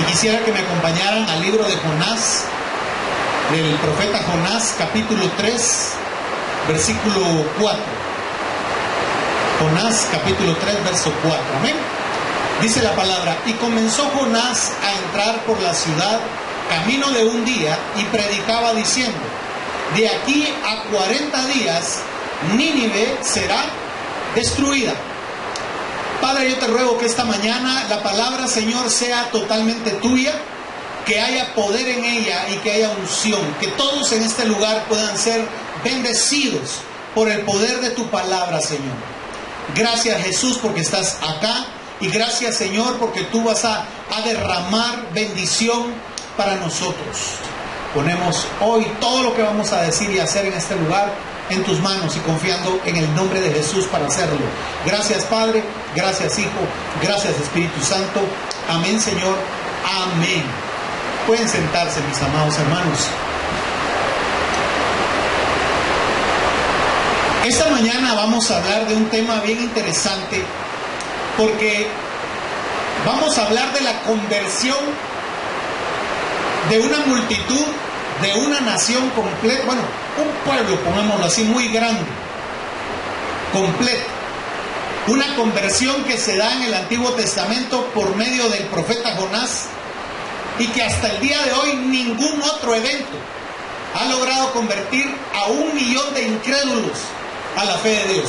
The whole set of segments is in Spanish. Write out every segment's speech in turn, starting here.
Y quisiera que me acompañaran al libro de Jonás, del profeta Jonás, capítulo 3, versículo 4. Jonás, capítulo 3, verso 4. Amén. Dice la palabra: y comenzó Jonás a entrar por la ciudad camino de un día y predicaba diciendo: de aquí a 40 días Nínive será destruida. Padre, yo te ruego que esta mañana la palabra, Señor, sea totalmente tuya, que haya poder en ella y que haya unción, que todos en este lugar puedan ser bendecidos por el poder de tu palabra, Señor. Gracias, Jesús, porque estás acá, y gracias, Señor, porque tú vas a derramar bendición para nosotros. Ponemos hoy todo lo que vamos a decir y hacer en este lugar en tus manos y confiando en el nombre de Jesús para hacerlo. Gracias, Padre, gracias, Hijo, gracias, Espíritu Santo. Amén, Señor, amén. Pueden sentarse, mis amados hermanos. Esta mañana vamos a hablar de un tema bien interesante, porque vamos a hablar de la conversión de una multitud, de una nación completa, bueno, un pueblo, pongámoslo así, muy grande, completo. Una conversión que se da en el Antiguo Testamento por medio del profeta Jonás, y que hasta el día de hoy ningún otro evento ha logrado convertir a 1 millón de incrédulos a la fe de Dios.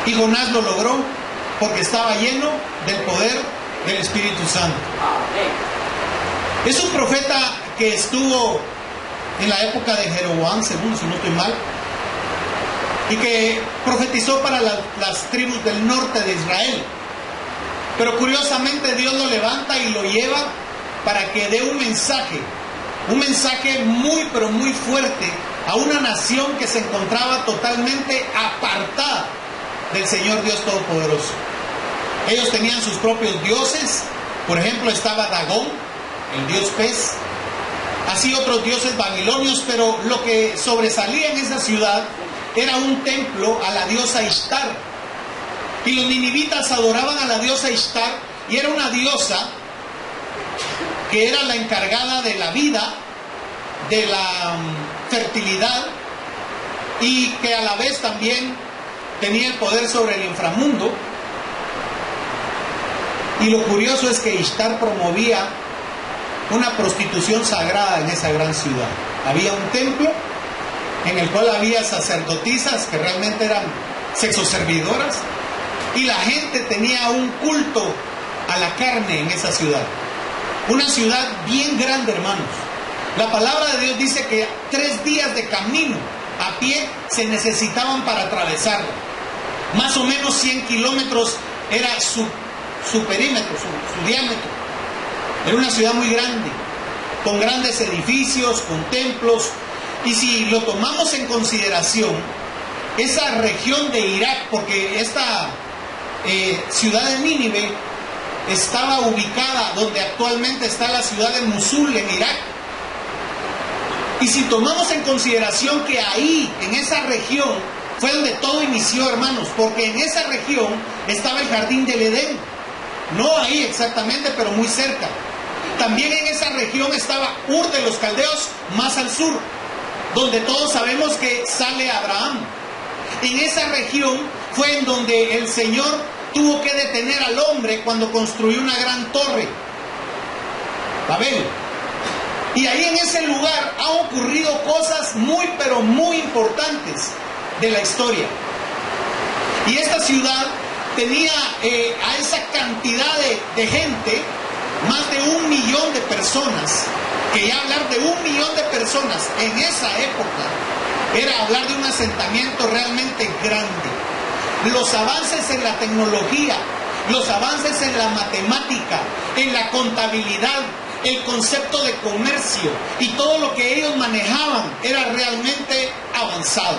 Y Jonás lo logró porque estaba lleno del poder del Espíritu Santo. Es un profeta que estuvo en la época de Jeroboam II, si no estoy mal, y que profetizó para las tribus del norte de Israel. Pero curiosamente Dios lo levanta y lo lleva para que dé un mensaje muy pero muy fuerte a una nación que se encontraba totalmente apartada del Señor Dios Todopoderoso. Ellos tenían sus propios dioses. Por ejemplo, estaba Dagón, el dios pez, así otros dioses babilonios, pero lo que sobresalía en esa ciudad era un templo a la diosa Ishtar. Y los ninivitas adoraban a la diosa Ishtar, y era una diosa que era la encargada de la vida, de la fertilidad, y que a la vez también tenía el poder sobre el inframundo. Y lo curioso es que Ishtar promovía una prostitución sagrada en esa gran ciudad. Había un templo en el cual había sacerdotisas que realmente eran sexoservidoras, y la gente tenía un culto a la carne en esa ciudad. Una ciudad bien grande, hermanos. La palabra de Dios dice que 3 días de camino a pie se necesitaban para atravesarla. Más o menos 100 kilómetros era su perímetro, su diámetro. Era una ciudad muy grande, con grandes edificios, con templos. Y si lo tomamos en consideración, esa región de Irak, porque esta ciudad de Nínive estaba ubicada donde actualmente está la ciudad de Mosul en Irak. Y si tomamos en consideración que ahí, en esa región, fue donde todo inició, hermanos, porque en esa región estaba el jardín del Edén. No ahí exactamente, pero muy cerca. También en esa región estaba Ur de los Caldeos, más al sur, donde todos sabemos que sale Abraham. En esa región fue en donde el Señor tuvo que detener al hombre cuando construyó una gran torre, Babel. Y ahí en ese lugar han ocurrido cosas muy pero muy importantes de la historia. Y esta ciudad tenía a esa cantidad de gente, más de 1 millón de personas, que ya hablar de 1 millón de personas en esa época era hablar de un asentamiento realmente grande. Los avances en la tecnología, los avances en la matemática, en la contabilidad, el concepto de comercio y todo lo que ellos manejaban era realmente avanzado.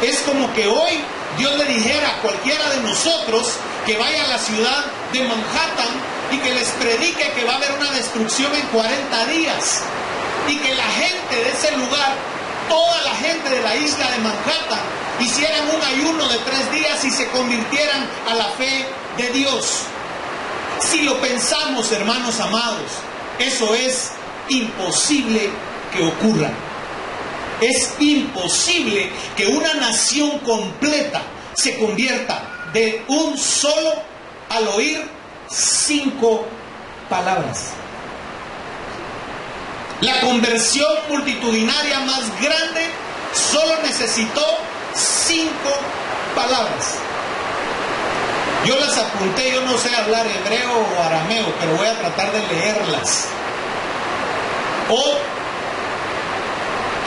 Es como que hoy Dios le dijera a cualquiera de nosotros que vaya a la ciudad de Manhattan y que les predique que va a haber una destrucción en 40 días, y que la gente de ese lugar, toda la gente de la isla de Manhattan, hicieran un ayuno de 3 días y se convirtieran a la fe de Dios. Si lo pensamos, hermanos amados, eso es imposible que ocurra. Es imposible que una nación completa se convierta de un solo al oír 5 palabras. La conversión multitudinaria más grande solo necesitó 5 palabras. Yo las apunté, yo no sé hablar hebreo o arameo, pero voy a tratar de leerlas. O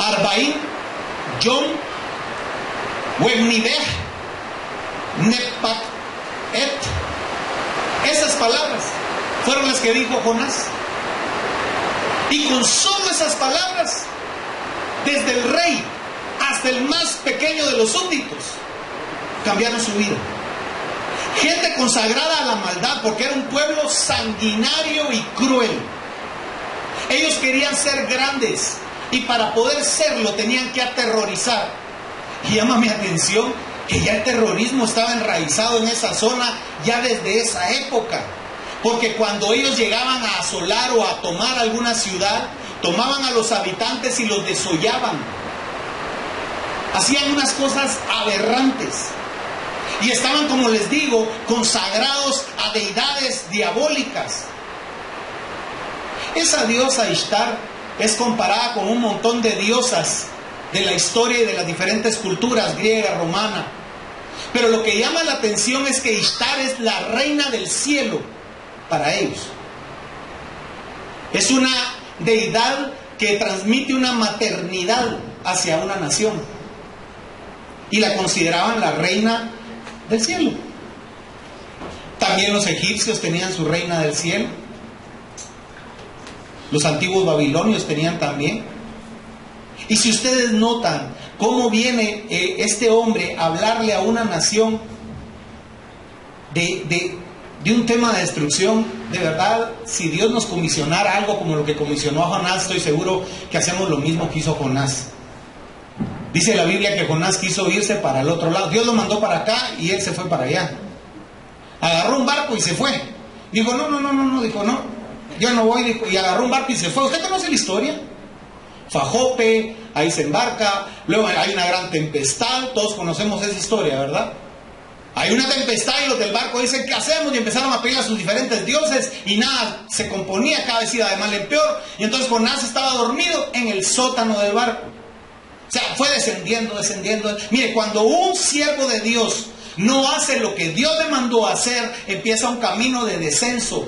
Arbaín, Yom, Webnideh, Nepak, Et. Esas palabras fueron las que dijo Jonás. Y con solo esas palabras, desde el rey hasta el más pequeño de los súbditos, cambiaron su vida. Gente consagrada a la maldad, porque era un pueblo sanguinario y cruel. Ellos querían ser grandes, y para poder serlo tenían que aterrorizar. Y llama mi atención que ya el terrorismo estaba enraizado en esa zona ya desde esa época. Porque cuando ellos llegaban a asolar o a tomar alguna ciudad, tomaban a los habitantes y los desollaban. Hacían unas cosas aberrantes. Y estaban, como les digo, consagrados a deidades diabólicas. Esa diosa Ishtar es comparada con un montón de diosas de la historia y de las diferentes culturas, griega, romana. Pero lo que llama la atención es que Ishtar es la reina del cielo para ellos. Es una deidad que transmite una maternidad hacia una nación. Y la consideraban la reina del cielo. También los egipcios tenían su reina del cielo. Los antiguos babilonios tenían también. Y si ustedes notan cómo viene este hombre a hablarle a una nación de un tema de destrucción, de verdad, si Dios nos comisionara algo como lo que comisionó a Jonás, estoy seguro que hacemos lo mismo que hizo Jonás. Dice la Biblia que Jonás quiso irse para el otro lado. Dios lo mandó para acá y él se fue para allá. Agarró un barco y se fue. Dijo, no, dijo, no, yo no voy, dijo, y agarró un barco y se fue. ¿Usted conoce la historia? Fajope, ahí se embarca, luego hay una gran tempestad, todos conocemos esa historia, ¿verdad? Hay una tempestad y los del barco dicen, ¿qué hacemos? Y empezaron a pedir a sus diferentes dioses y nada, se componía, cada vez iba de mal en peor. Y entonces Jonás estaba dormido en el sótano del barco. O sea, fue descendiendo. Mire, cuando un siervo de Dios no hace lo que Dios le mandó a hacer, empieza un camino de descenso.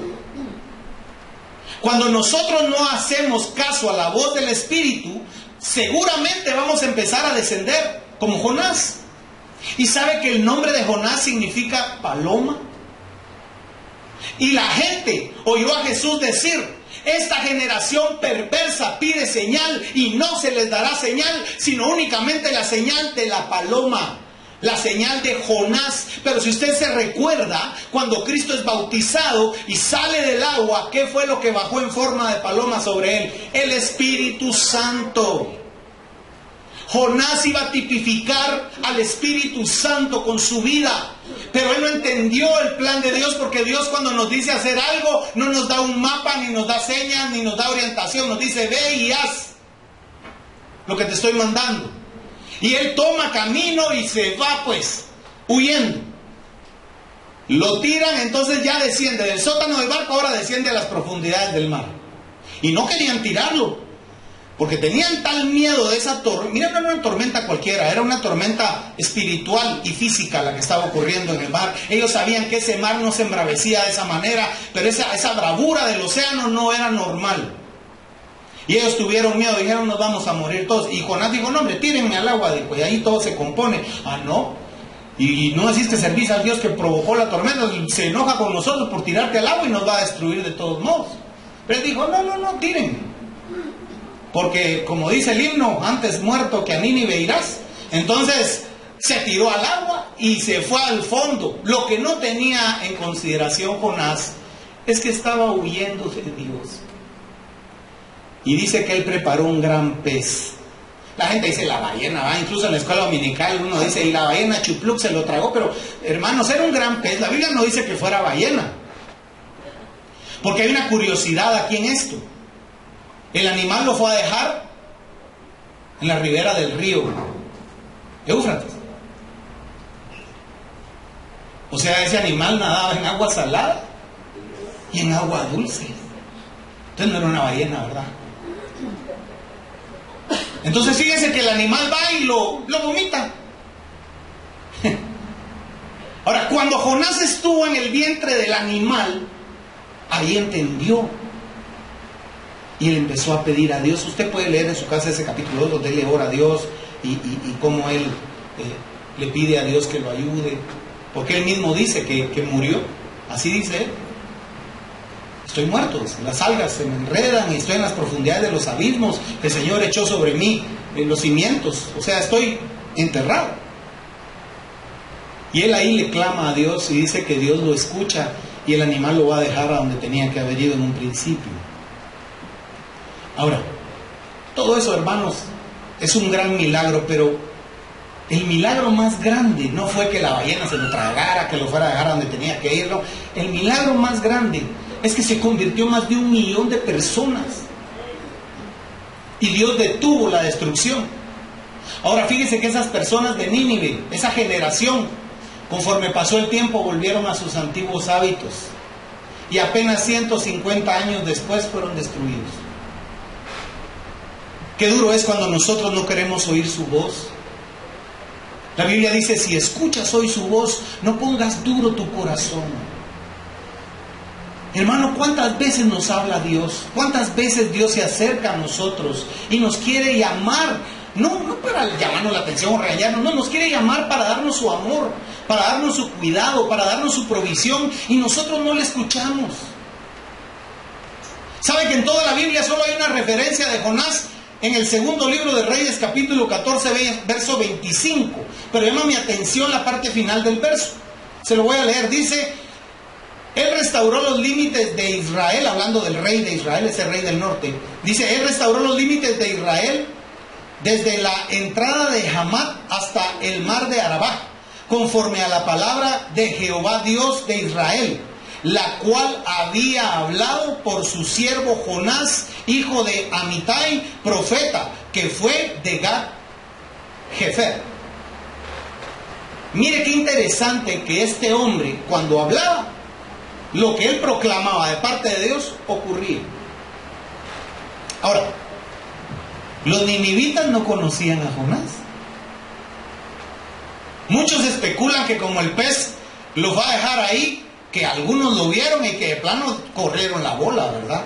Cuando nosotros no hacemos caso a la voz del Espíritu, seguramente vamos a empezar a descender, como Jonás. ¿Y sabe que el nombre de Jonás significa paloma? Y la gente oyó a Jesús decir, esta generación perversa pide señal y no se les dará señal, sino únicamente la señal de la paloma, la señal de Jonás. Pero si usted se recuerda, cuando Cristo es bautizado y sale del agua, ¿qué fue lo que bajó en forma de paloma sobre él? El Espíritu Santo. Jonás iba a tipificar al Espíritu Santo con su vida, pero él no entendió el plan de Dios, porque Dios, cuando nos dice hacer algo, no nos da un mapa, ni nos da señas, ni nos da orientación. Nos dice, ve y haz lo que te estoy mandando. Y él toma camino y se va, pues, huyendo. Lo tiran, entonces ya desciende del sótano del barco, ahora desciende a las profundidades del mar. Y no querían tirarlo, porque tenían tal miedo de esa tormenta. Mira, no era una tormenta cualquiera, era una tormenta espiritual y física la que estaba ocurriendo en el mar. Ellos sabían que ese mar no se embravecía de esa manera, pero esa bravura del océano no era normal. Y ellos tuvieron miedo, dijeron, nos vamos a morir todos. Y Jonás dijo, no hombre, tírenme al agua, dijo, y ahí todo se compone. Ah, no. Y no existe servicio al Dios que provocó la tormenta, se enoja con nosotros por tirarte al agua y nos va a destruir de todos modos. Pero él dijo, no, tírenme. Porque, como dice el himno, antes muerto que a Nínive irás. Entonces se tiró al agua y se fue al fondo. Lo que no tenía en consideración Jonás es que estaba huyendo de Dios. Y dice que él preparó un gran pez. La gente dice la ballena, ¿va? Incluso en la escuela dominical uno dice, y la ballena Chupluc se lo tragó. Pero hermanos, era un gran pez. La Biblia no dice que fuera ballena. Porque hay una curiosidad aquí en esto. El animal lo fue a dejar en la ribera del río Éufrates. O sea, ese animal nadaba en agua salada y en agua dulce. Entonces no era una ballena, ¿verdad? Entonces fíjense que el animal va y lo vomita. Ahora, cuando Jonás estuvo en el vientre del animal, ahí entendió. Y él empezó a pedir a Dios. Usted puede leer en su casa ese capítulo 2, donde él le ora a Dios y cómo él le pide a Dios que lo ayude. Porque él mismo dice que murió. Así dice él. Estoy muerto, las algas se me enredan y estoy en las profundidades de los abismos. El Señor echó sobre mí los cimientos. O sea, estoy enterrado. Y él ahí le clama a Dios y dice que Dios lo escucha y el animal lo va a dejar a donde tenía que haber ido en un principio. Ahora, todo eso, hermanos, es un gran milagro, pero el milagro más grande no fue que la ballena se lo tragara, que lo fuera a dejar a donde tenía que irlo. El milagro más grande es que se convirtió más de 1 millón de personas y Dios detuvo la destrucción. Ahora fíjense que esas personas de Nínive, esa generación, conforme pasó el tiempo volvieron a sus antiguos hábitos y apenas 150 años después fueron destruidos. Qué duro es cuando nosotros no queremos oír su voz. La Biblia dice, si escuchas hoy su voz, no pongas duro tu corazón. Hermano, ¿cuántas veces nos habla Dios? ¿Cuántas veces Dios se acerca a nosotros y nos quiere llamar? No para llamarnos la atención o regañarnos, no, nos quiere llamar para darnos su amor, para darnos su cuidado, para darnos su provisión, y nosotros no le escuchamos. ¿Sabe que en toda la Biblia solo hay una referencia de Jonás? En el segundo libro de Reyes, capítulo 14, verso 25. Pero llama mi atención la parte final del verso. Se lo voy a leer. Dice, él restauró los límites de Israel, hablando del rey de Israel, ese rey del norte. Dice, él restauró los límites de Israel desde la entrada de Hamat hasta el mar de Arabá, conforme a la palabra de Jehová Dios de Israel, la cual había hablado por su siervo Jonás, hijo de Amitai, profeta, que fue de Gat-Hefer. Mire qué interesante que este hombre, cuando hablaba, lo que él proclamaba de parte de Dios ocurría. Ahora, los ninivitas no conocían a Jonás. Muchos especulan que como el pez los va a dejar ahí, que algunos lo vieron y que de plano corrieron la bola, ¿verdad?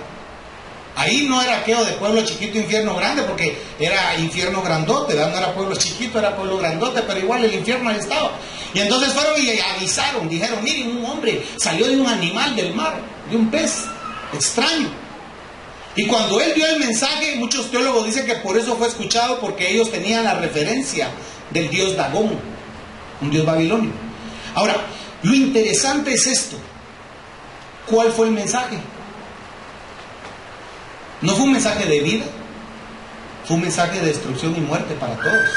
Ahí no era aquello de pueblo chiquito, infierno grande, porque era infierno grandote, ¿verdad? No era pueblo chiquito, era pueblo grandote, pero igual el infierno ahí estaba. Y entonces fueron y avisaron, dijeron, miren, un hombre salió de un animal del mar, de un pez extraño. Y cuando él dio el mensaje, muchos teólogos dicen que por eso fue escuchado, porque ellos tenían la referencia del dios Dagón, un dios babilonio. Ahora, lo interesante es esto. ¿Cuál fue el mensaje? No fue un mensaje de vida, fue un mensaje de destrucción y muerte para todos.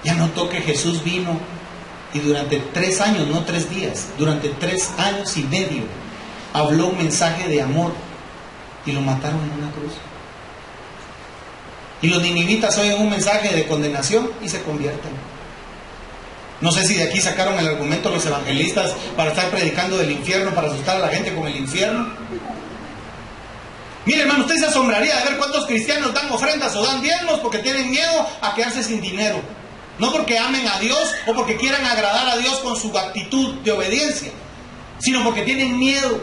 Ya notó que Jesús vino y durante 3 años, no 3 días, durante 3 años y medio, habló un mensaje de amor y lo mataron en una cruz. Y los ninivitas oyen un mensaje de condenación y se convierten. No sé si de aquí sacaron el argumento los evangelistas para estar predicando del infierno, para asustar a la gente con el infierno. Mire, hermano, usted se asombraría de ver cuántos cristianos dan ofrendas o dan diezmos porque tienen miedo a quedarse sin dinero. No porque amen a Dios o porque quieran agradar a Dios con su actitud de obediencia, sino porque tienen miedo.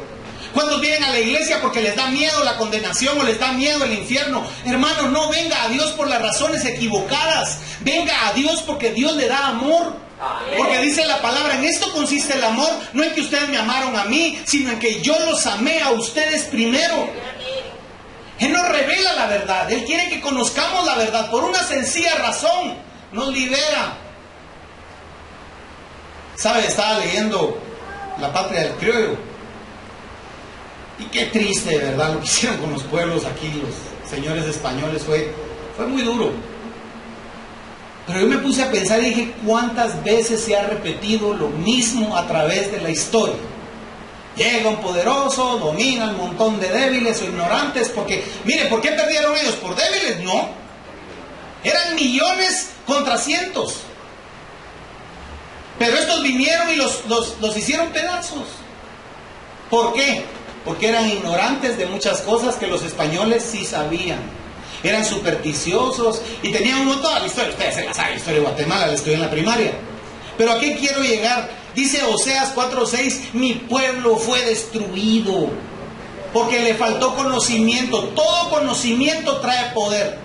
¿Cuántos vienen a la iglesia porque les da miedo la condenación o les da miedo el infierno? Hermano, no venga a Dios por las razones equivocadas. Venga a Dios porque Dios le da amor. Porque dice la palabra, en esto consiste el amor, no en que ustedes me amaron a mí, sino en que yo los amé a ustedes primero. Él nos revela la verdad, Él quiere que conozcamos la verdad por una sencilla razón, nos libera. ¿Sabe? Estaba leyendo La Patria del Criollo y qué triste, de verdad, lo que hicieron con los pueblos aquí, los señores españoles, fue muy duro. Pero yo me puse a pensar y dije, ¿cuántas veces se ha repetido lo mismo a través de la historia? Llega un poderoso, domina un montón de débiles o ignorantes, porque, mire, ¿por qué perdieron ellos? ¿Por débiles? No. Eran millones contra cientos. Pero estos vinieron y los hicieron pedazos. ¿Por qué? Porque eran ignorantes de muchas cosas que los españoles sí sabían. Eran supersticiosos y tenían uno toda la historia. Ustedes se la saben, la historia de Guatemala, la estudié en la primaria. Pero ¿a qué quiero llegar? Dice Oseas 4:6, mi pueblo fue destruido porque le faltó conocimiento. Todo conocimiento trae poder.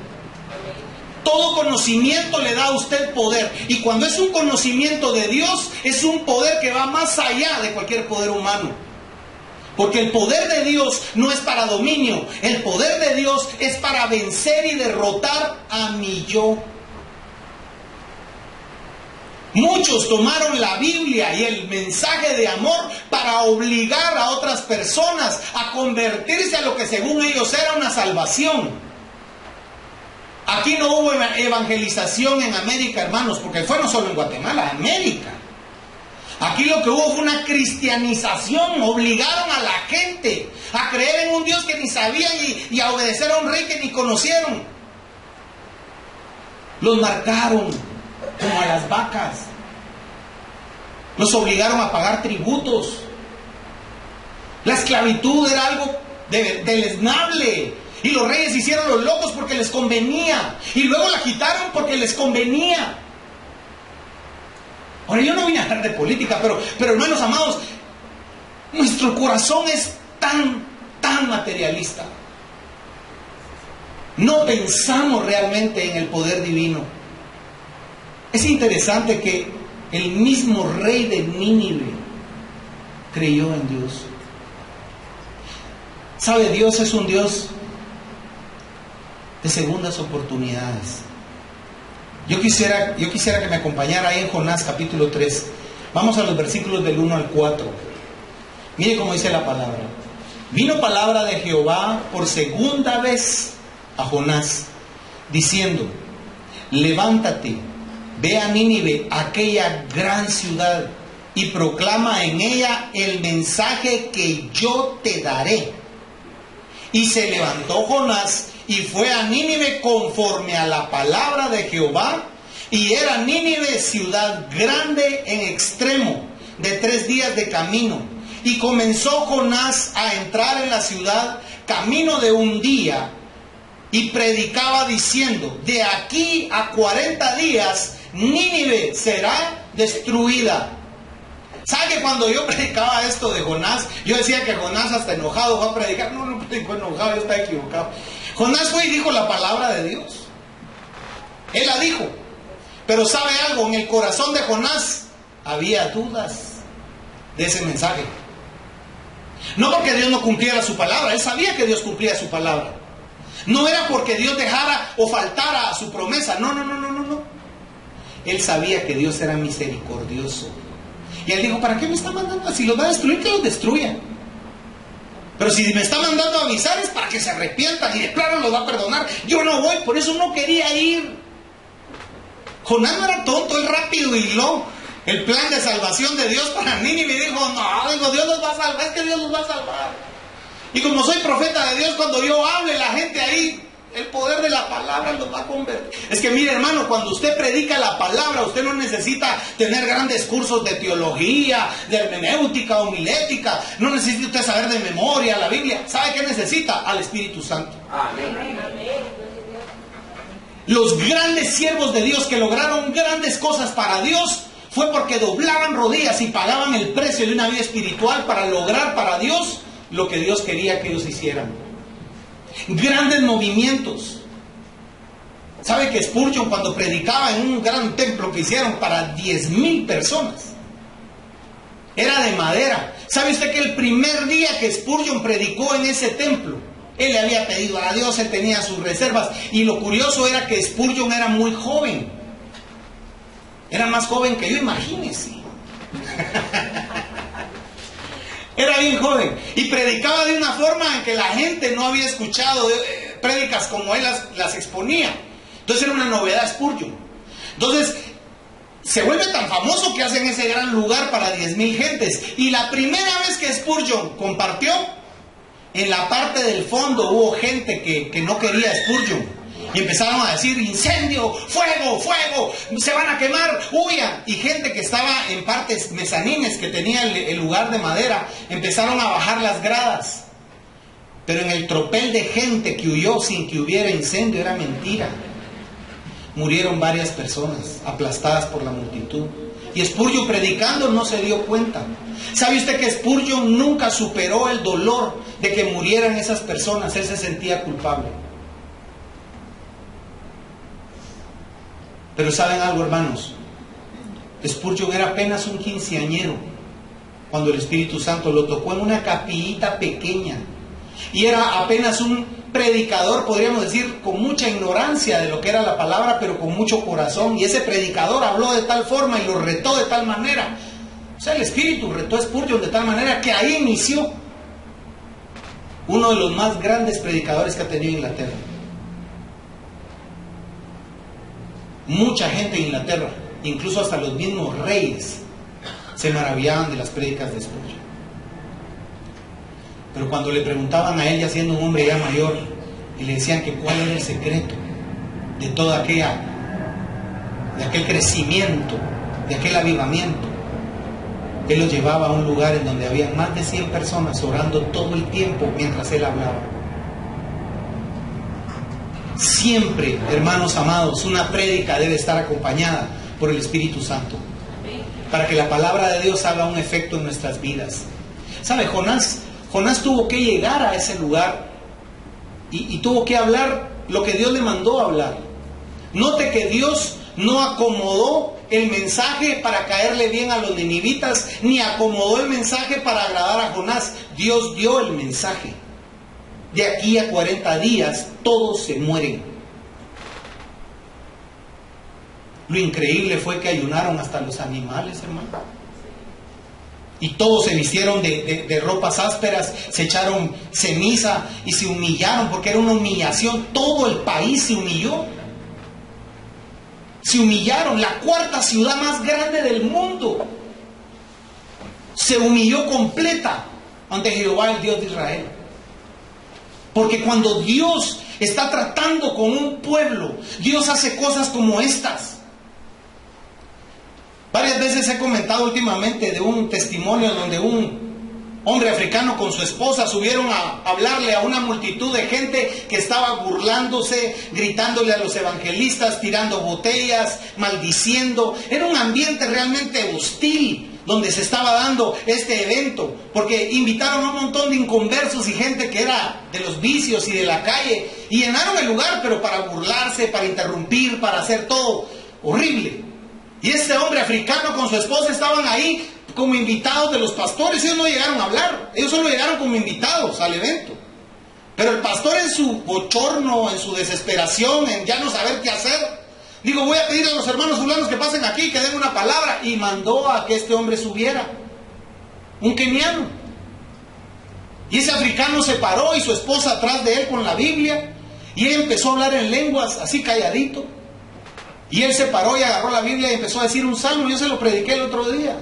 Todo conocimiento le da a usted poder. Y cuando es un conocimiento de Dios, es un poder que va más allá de cualquier poder humano. Porque el poder de Dios no es para dominio. El poder de Dios es para vencer y derrotar a mi yo. Muchos tomaron la Biblia y el mensaje de amor para obligar a otras personas a convertirse a lo que según ellos era una salvación. Aquí no hubo evangelización en América, hermanos, porque fue no solo en Guatemala, América. Aquí lo que hubo fue una cristianización. Obligaron a la gente a creer en un Dios que ni sabían y a obedecer a un rey que ni conocieron. Los marcaron como a las vacas. Los obligaron a pagar tributos. La esclavitud era algo deleznable. Y los reyes hicieron los locos porque les convenía. Y luego la quitaron porque les convenía. Ahora, yo no vine a hablar de política, pero hermanos amados, nuestro corazón es tan materialista. No pensamos realmente en el poder divino. Es interesante que el mismo rey de Nínive creyó en Dios. ¿Sabe? Dios es un Dios de segundas oportunidades. Yo quisiera que me acompañara ahí en Jonás capítulo 3. Vamos a los versículos del 1 al 4. Mire cómo dice la palabra. Vino palabra de Jehová por segunda vez a Jonás, diciendo: levántate, ve a Nínive, aquella gran ciudad, y proclama en ella el mensaje que yo te daré. Y se levantó Jonás y fue a Nínive conforme a la palabra de Jehová. Y era Nínive ciudad grande en extremo, de 3 días de camino. Y comenzó Jonás a entrar en la ciudad camino de 1 día, y predicaba diciendo: de aquí a 40 días Nínive será destruida. ¿Sabe que cuando yo predicaba esto de Jonás, yo decía que Jonás hasta enojado va a predicar? No predicó enojado, yo estaba equivocado. Jonás fue y dijo la palabra de Dios. Él la dijo. Pero ¿sabe algo? En el corazón de Jonás había dudas de ese mensaje. No porque Dios no cumpliera su palabra, él sabía que Dios cumplía su palabra. No era porque Dios dejara o faltara a su promesa, no. Él sabía que Dios era misericordioso. Y él dijo: ¿para qué me está mandando? Si los va a destruir, que los destruya. Pero si me está mandando a avisar, es para que se arrepientan y de plano los va a perdonar. Yo no voy, por eso no quería ir. Jonás no era tonto, él rápido hiló el plan de salvación de Dios para Nínive y dijo: no, Dios los va a salvar, es que Dios los va a salvar. Y como soy profeta de Dios, cuando yo hable, la gente ahí, el poder de la palabra los va a convertir. Es que mire, hermano, cuando usted predica la palabra, usted no necesita tener grandes cursos de teología, de hermenéutica, homilética. No necesita usted saber de memoria la Biblia. ¿Sabe qué necesita? Al Espíritu Santo. Amén. Los grandes siervos de Dios que lograron grandes cosas para Dios fue porque doblaban rodillas y pagaban el precio de una vida espiritual para lograr para Dios lo que Dios quería que ellos hicieran. Grandes movimientos. ¿Sabe que Spurgeon, cuando predicaba en un gran templo que hicieron para 10,000 personas, era de madera? ¿Sabe usted que el primer día que Spurgeon predicó en ese templo, él le había pedido a Dios, él tenía sus reservas? Y lo curioso era que Spurgeon era muy joven. Era más joven que yo, imagínese. Era bien joven. Y predicaba de una forma en que la gente no había escuchado prédicas como él las exponía. Entonces era una novedad Spurgeon. Entonces, se vuelve tan famoso que hacen ese gran lugar para 10,000 gentes. Y la primera vez que Spurgeon compartió, en la parte del fondo hubo gente que no quería a Spurgeon. Y empezaron a decir: incendio, fuego, fuego, se van a quemar, huyan. Y gente que estaba en partes mezanines, que tenía el lugar de madera, empezaron a bajar las gradas. Pero en el tropel de gente que huyó sin que hubiera incendio, era mentira. Murieron varias personas aplastadas por la multitud. Y Spurgeon, predicando, no se dio cuenta. ¿Sabe usted que Spurgeon nunca superó el dolor de que murieran esas personas? Él se sentía culpable. Pero ¿saben algo, hermanos? Spurgeon era apenas un quinceañero cuando el Espíritu Santo lo tocó en una capillita pequeña. Y era apenas un predicador, podríamos decir, con mucha ignorancia de lo que era la palabra, pero con mucho corazón. Y ese predicador habló de tal forma y lo retó de tal manera. O sea, el Espíritu retó a Spurgeon de tal manera que ahí inició uno de los más grandes predicadores que ha tenido Inglaterra. Mucha gente en Inglaterra, incluso hasta los mismos reyes, se maravillaban de las prédicas de Spurgeon. Pero cuando le preguntaban a él, ya siendo un hombre ya mayor, y le decían que cuál era el secreto de toda de aquel crecimiento, de aquel avivamiento, él lo llevaba a un lugar en donde había más de 100 personas orando todo el tiempo mientras él hablaba. Siempre, hermanos amados, una prédica debe estar acompañada por el Espíritu Santo, para que la palabra de Dios haga un efecto en nuestras vidas. ¿Sabe? Jonás tuvo que llegar a ese lugar y tuvo que hablar lo que Dios le mandó a hablar. Note que Dios no acomodó el mensaje para caerle bien a los ninivitas, ni acomodó el mensaje para agradar a Jonás. Dios dio el mensaje. De aquí a 40 días todos se mueren. Lo increíble fue que ayunaron hasta los animales, hermano. Y todos se vistieron de ropas ásperas, se echaron ceniza y se humillaron, porque era una humillación. Todo el país se humilló. Se humillaron. La cuarta ciudad más grande del mundo se humilló completa ante Jehová, el Dios de Israel. Porque cuando Dios está tratando con un pueblo, Dios hace cosas como estas. Varias veces he comentado últimamente de un testimonio donde un hombre africano con su esposa subieron a hablarle a una multitud de gente que estaba burlándose, gritándole a los evangelistas, tirando botellas, maldiciendo. Era un ambiente realmente hostil donde se estaba dando este evento, porque invitaron a un montón de inconversos y gente que era de los vicios y de la calle, y llenaron el lugar, pero para burlarse, para interrumpir, para hacer todo horrible. Y este hombre africano con su esposa estaban ahí como invitados de los pastores. Ellos no llegaron a hablar, ellos solo llegaron como invitados al evento. Pero el pastor, en su bochorno, en su desesperación, en ya no saber qué hacer, digo: voy a pedir a los hermanos fulanos que pasen aquí, que den una palabra. Y mandó a que este hombre subiera, un keniano. Y ese africano se paró y su esposa atrás de él con la Biblia, y él empezó a hablar en lenguas así calladito. Y él se paró y agarró la Biblia y empezó a decir un salmo. Yo se lo prediqué el otro día: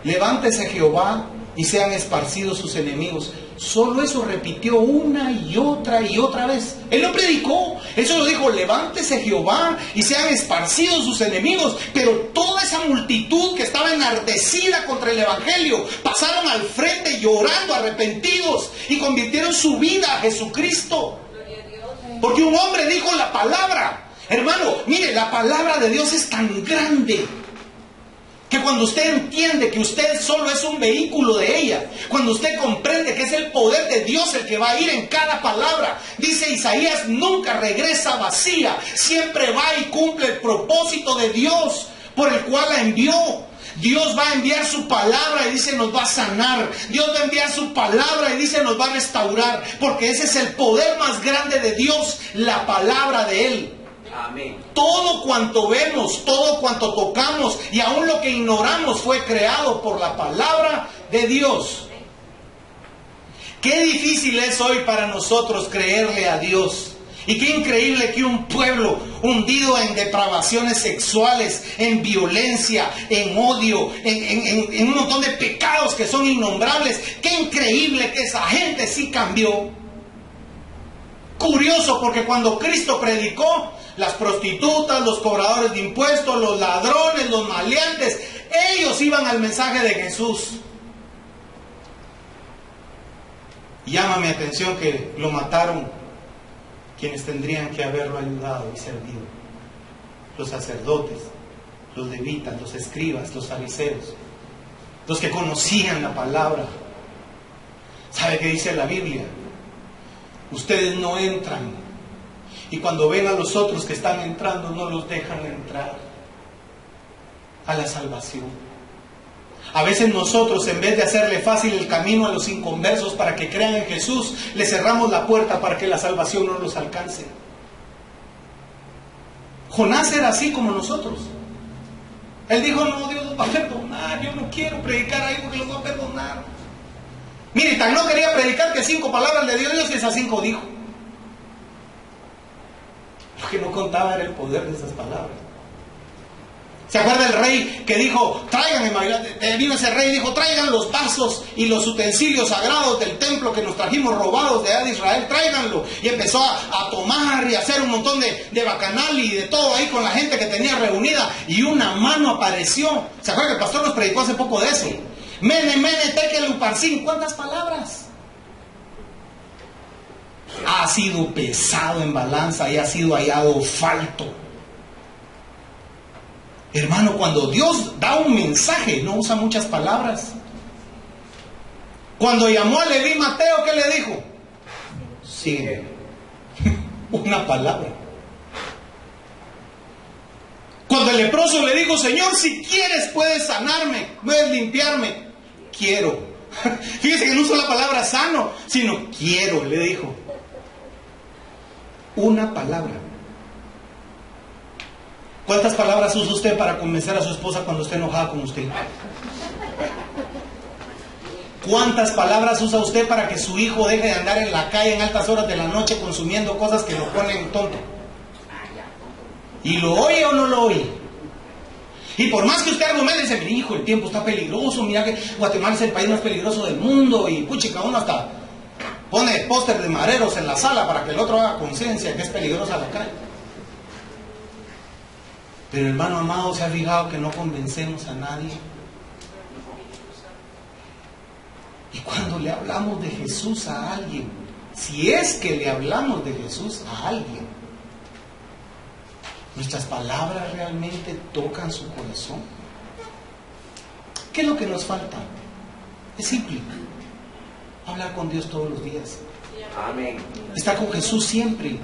levántese Jehová y sean esparcidos sus enemigos. Solo eso repitió una y otra vez. Él no predicó, él solo dijo: levántese Jehová y sean esparcidos sus enemigos. Pero toda esa multitud que estaba enardecida contra el evangelio pasaron al frente llorando, arrepentidos, y convirtieron su vida a Jesucristo. Porque un hombre dijo la palabra. Hermano, mire, la palabra de Dios es tan grande que cuando usted entiende que usted solo es un vehículo de ella, cuando usted comprende que es el poder de Dios el que va a ir en cada palabra, dice Isaías: nunca regresa vacía, siempre va y cumple el propósito de Dios por el cual la envió. Dios va a enviar su palabra y dice: nos va a sanar. Dios va a enviar su palabra y dice: nos va a restaurar, porque ese es el poder más grande de Dios, la palabra de Él. Amén. Todo cuanto vemos, todo cuanto tocamos y aún lo que ignoramos fue creado por la palabra de Dios. Qué difícil es hoy para nosotros creerle a Dios Y qué increíble que un pueblo hundido en depravaciones sexuales, en violencia, en odio, en un montón de pecados que son innombrables. Qué increíble que esa gente sí cambió. Curioso, porque cuando Cristo predicó, las prostitutas, los cobradores de impuestos, los ladrones, los maleantes, ellos iban al mensaje de Jesús. Llama mi atención que lo mataron quienes tendrían que haberlo ayudado y servido: los sacerdotes, los levitas, los escribas, los fariseos, los que conocían la palabra. ¿Sabe qué dice la Biblia? Ustedes no entran, y cuando ven a los otros que están entrando, no los dejan entrar a la salvación. A veces nosotros, en vez de hacerle fácil el camino a los inconversos para que crean en Jesús, le cerramos la puerta para que la salvación no los alcance. Jonás era así como nosotros. Él dijo: no, Dios los va a perdonar, yo no quiero predicar ahí porque los va a perdonar. Mire, tan no quería predicar que 5 palabras le dio Dios y esas 5 dijo. Lo que no contaba era el poder de esas palabras. ¿Se acuerda el rey que dijo: traigan, vino ese rey y dijo: traigan los vasos y los utensilios sagrados del templo que nos trajimos robados de allá de Israel, tráiganlo? Y empezó a tomar y a hacer un montón de bacanal y de todo ahí con la gente que tenía reunida, y una mano apareció. ¿Se acuerda que el pastor nos predicó hace poco de eso? Mene, mene, tekel, uparsin. ¿Cuántas palabras? Ha sido pesado en balanza y ha sido hallado falto. Hermano, cuando Dios da un mensaje, no usa muchas palabras. Cuando llamó a Leví Mateo, ¿qué le dijo? Sigue. Una palabra. Cuando el leproso le dijo: Señor, si quieres puedes sanarme, puedes limpiarme. Quiero. Fíjese que no usó la palabra sano, sino quiero, le dijo. Una palabra. ¿Cuántas palabras usa usted para convencer a su esposa cuando esté enojada con usted? ¿Cuántas palabras usa usted para que su hijo deje de andar en la calle en altas horas de la noche consumiendo cosas que lo ponen tonto? ¿Y lo oye o no lo oye? Y por más que usted argumente, dice: mi hijo, el tiempo está peligroso, mira que Guatemala es el país más peligroso del mundo, y puchica, uno hasta pone póster de mareros en la sala para que el otro haga conciencia que es peligrosa la calle. Pero, hermano amado, ¿se ha fijado que no convencemos a nadie? Y cuando le hablamos de Jesús a alguien, si es que le hablamos de Jesús a alguien, ¿nuestras palabras realmente tocan su corazón? ¿Qué es lo que nos falta? Es simple: hablar con Dios todos los días. Amén. Estar con Jesús siempre.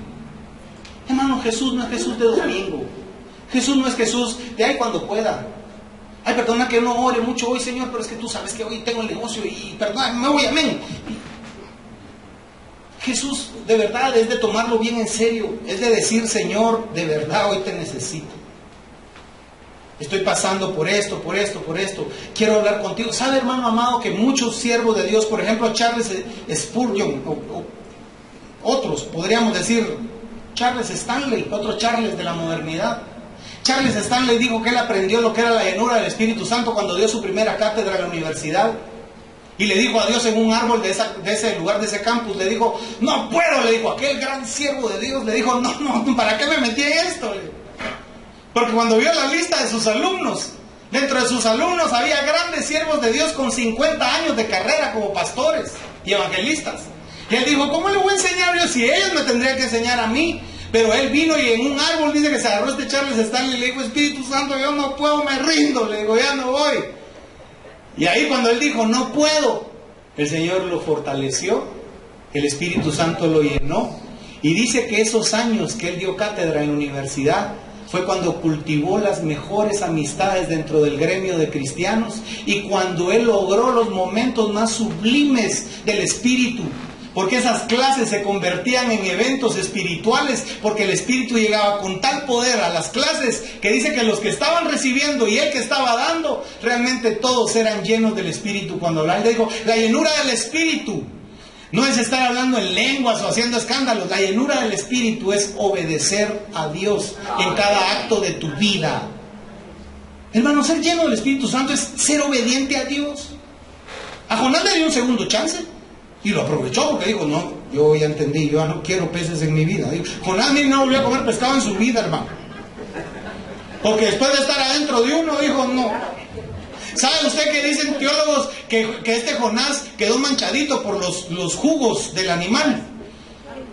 Hermano, Jesús no es Jesús de domingo. Jesús no es Jesús de ahí cuando pueda. Ay, perdona que no ore mucho hoy, Señor, pero es que tú sabes que hoy tengo el negocio y perdona, me voy, amén. Jesús de verdad es de tomarlo bien en serio. Es de decir: Señor, de verdad hoy te necesito. Estoy pasando por esto, por esto, por esto. Quiero hablar contigo. ¿Sabe, hermano amado, que muchos siervos de Dios, por ejemplo Charles Spurgeon, o otros, podríamos decir Charles Stanley, otro Charles de la modernidad. Charles Stanley dijo que él aprendió lo que era la llenura del Espíritu Santo cuando dio su primera cátedra en la universidad. Y le dijo a Dios en un árbol de ese lugar, de ese campus, le dijo: no puedo, le dijo, aquel gran siervo de Dios, le dijo: no, ¿para qué me metí en esto? Porque cuando vio la lista de sus alumnos, dentro de sus alumnos había grandes siervos de Dios con 50 años de carrera como pastores y evangelistas. Y él dijo: ¿cómo le voy a enseñar yo si ellos me tendrían que enseñar a mí? Pero él vino y en un árbol, dice que se agarró este Charles Stanley y le dijo: Espíritu Santo, yo no puedo, me rindo, le digo, ya no voy. Y ahí cuando él dijo: no puedo, el Señor lo fortaleció, el Espíritu Santo lo llenó, y dice que esos años que él dio cátedra en la universidad fue cuando cultivó las mejores amistades dentro del gremio de cristianos, y cuando él logró los momentos más sublimes del Espíritu, porque esas clases se convertían en eventos espirituales, porque el Espíritu llegaba con tal poder a las clases, que dice que los que estaban recibiendo y él que estaba dando, realmente todos eran llenos del Espíritu. Cuando él dijo: la llenura del Espíritu. No es estar hablando en lenguas o haciendo escándalos. La llenura del Espíritu es obedecer a Dios en cada acto de tu vida. Hermano, ser lleno del Espíritu Santo es ser obediente a Dios. A Jonás le dio un segundo chance y lo aprovechó porque dijo, no, yo ya entendí, yo ya no quiero peces en mi vida. Jonás ni no volvió a comer pescado en su vida, hermano. Porque después de estar adentro de uno, dijo, no. ¿Sabe usted que dicen teólogos que este Jonás quedó manchadito por los jugos del animal?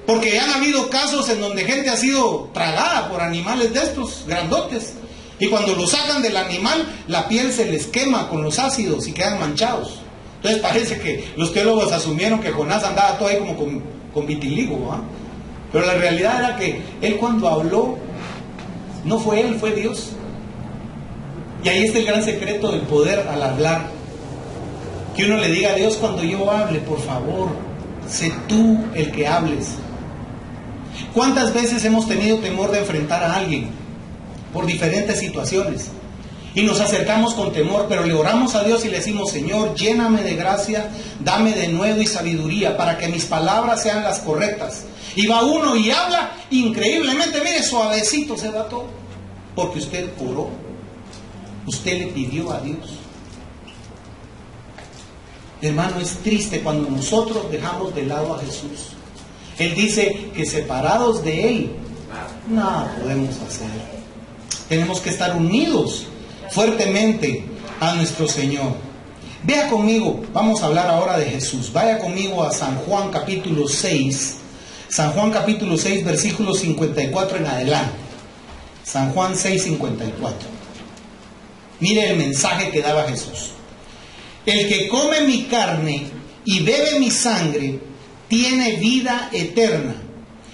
Porque ya han habido casos en donde gente ha sido tragada por animales de estos, grandotes. Y cuando lo sacan del animal, la piel se les quema con los ácidos y quedan manchados. Entonces parece que los teólogos asumieron que Jonás andaba todo ahí como con vitiligo, ¿eh? Pero la realidad era que él cuando habló, no fue él, fue Dios. Y ahí está el gran secreto del poder al hablar. Que uno le diga a Dios, cuando yo hable, por favor, sé tú el que hables. ¿Cuántas veces hemos tenido temor de enfrentar a alguien por diferentes situaciones? Y nos acercamos con temor, pero le oramos a Dios y le decimos, Señor, lléname de gracia, dame de nuevo y sabiduría para que mis palabras sean las correctas. Y va uno y habla increíblemente, mire, suavecito se va todo, porque usted oró, usted le pidió a Dios. Hermano, es triste cuando nosotros dejamos de lado a Jesús. Él dice que separados de Él, nada podemos hacer. Tenemos que estar unidos fuertemente a nuestro Señor. Vea conmigo, vamos a hablar ahora de Jesús. Vaya conmigo a San Juan capítulo 6. San Juan capítulo 6, versículos 54 en adelante. San Juan 6, 54. Mire el mensaje que daba Jesús. El que come mi carne y bebe mi sangre tiene vida eterna,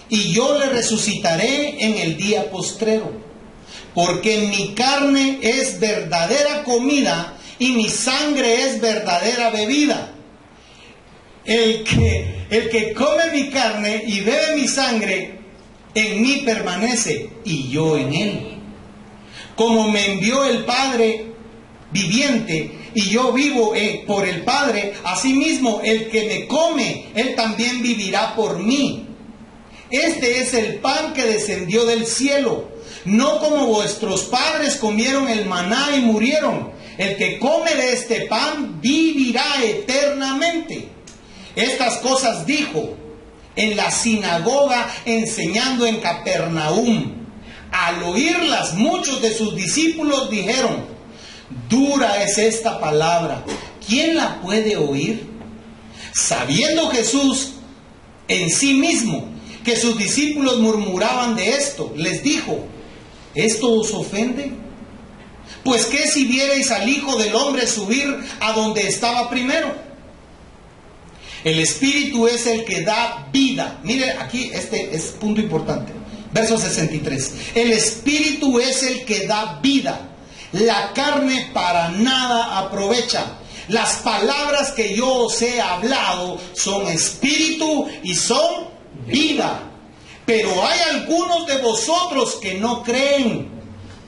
y yo le resucitaré en el día postrero. Porque mi carne es verdadera comida y mi sangre es verdadera bebida. El que come mi carne y bebe mi sangre, en mí permanece y yo en él. Como me envió el Padre viviente y yo vivo por el Padre, asimismo el que me come, él también vivirá por mí. Este es el pan que descendió del cielo, no como vuestros padres comieron el maná y murieron. El que come de este pan vivirá eternamente. Estas cosas dijo en la sinagoga enseñando en Capernaum. Al oírlas, muchos de sus discípulos dijeron, dura es esta palabra, ¿quién la puede oír? Sabiendo Jesús en sí mismo que sus discípulos murmuraban de esto, les dijo, ¿esto os ofende? Pues qué si vierais al Hijo del Hombre subir a donde estaba primero. El Espíritu es el que da vida. Mire aquí, este es punto importante. Verso 63. El Espíritu es el que da vida. La carne para nada aprovecha. Las palabras que yo os he hablado son espíritu y son vida. Pero hay algunos de vosotros que no creen,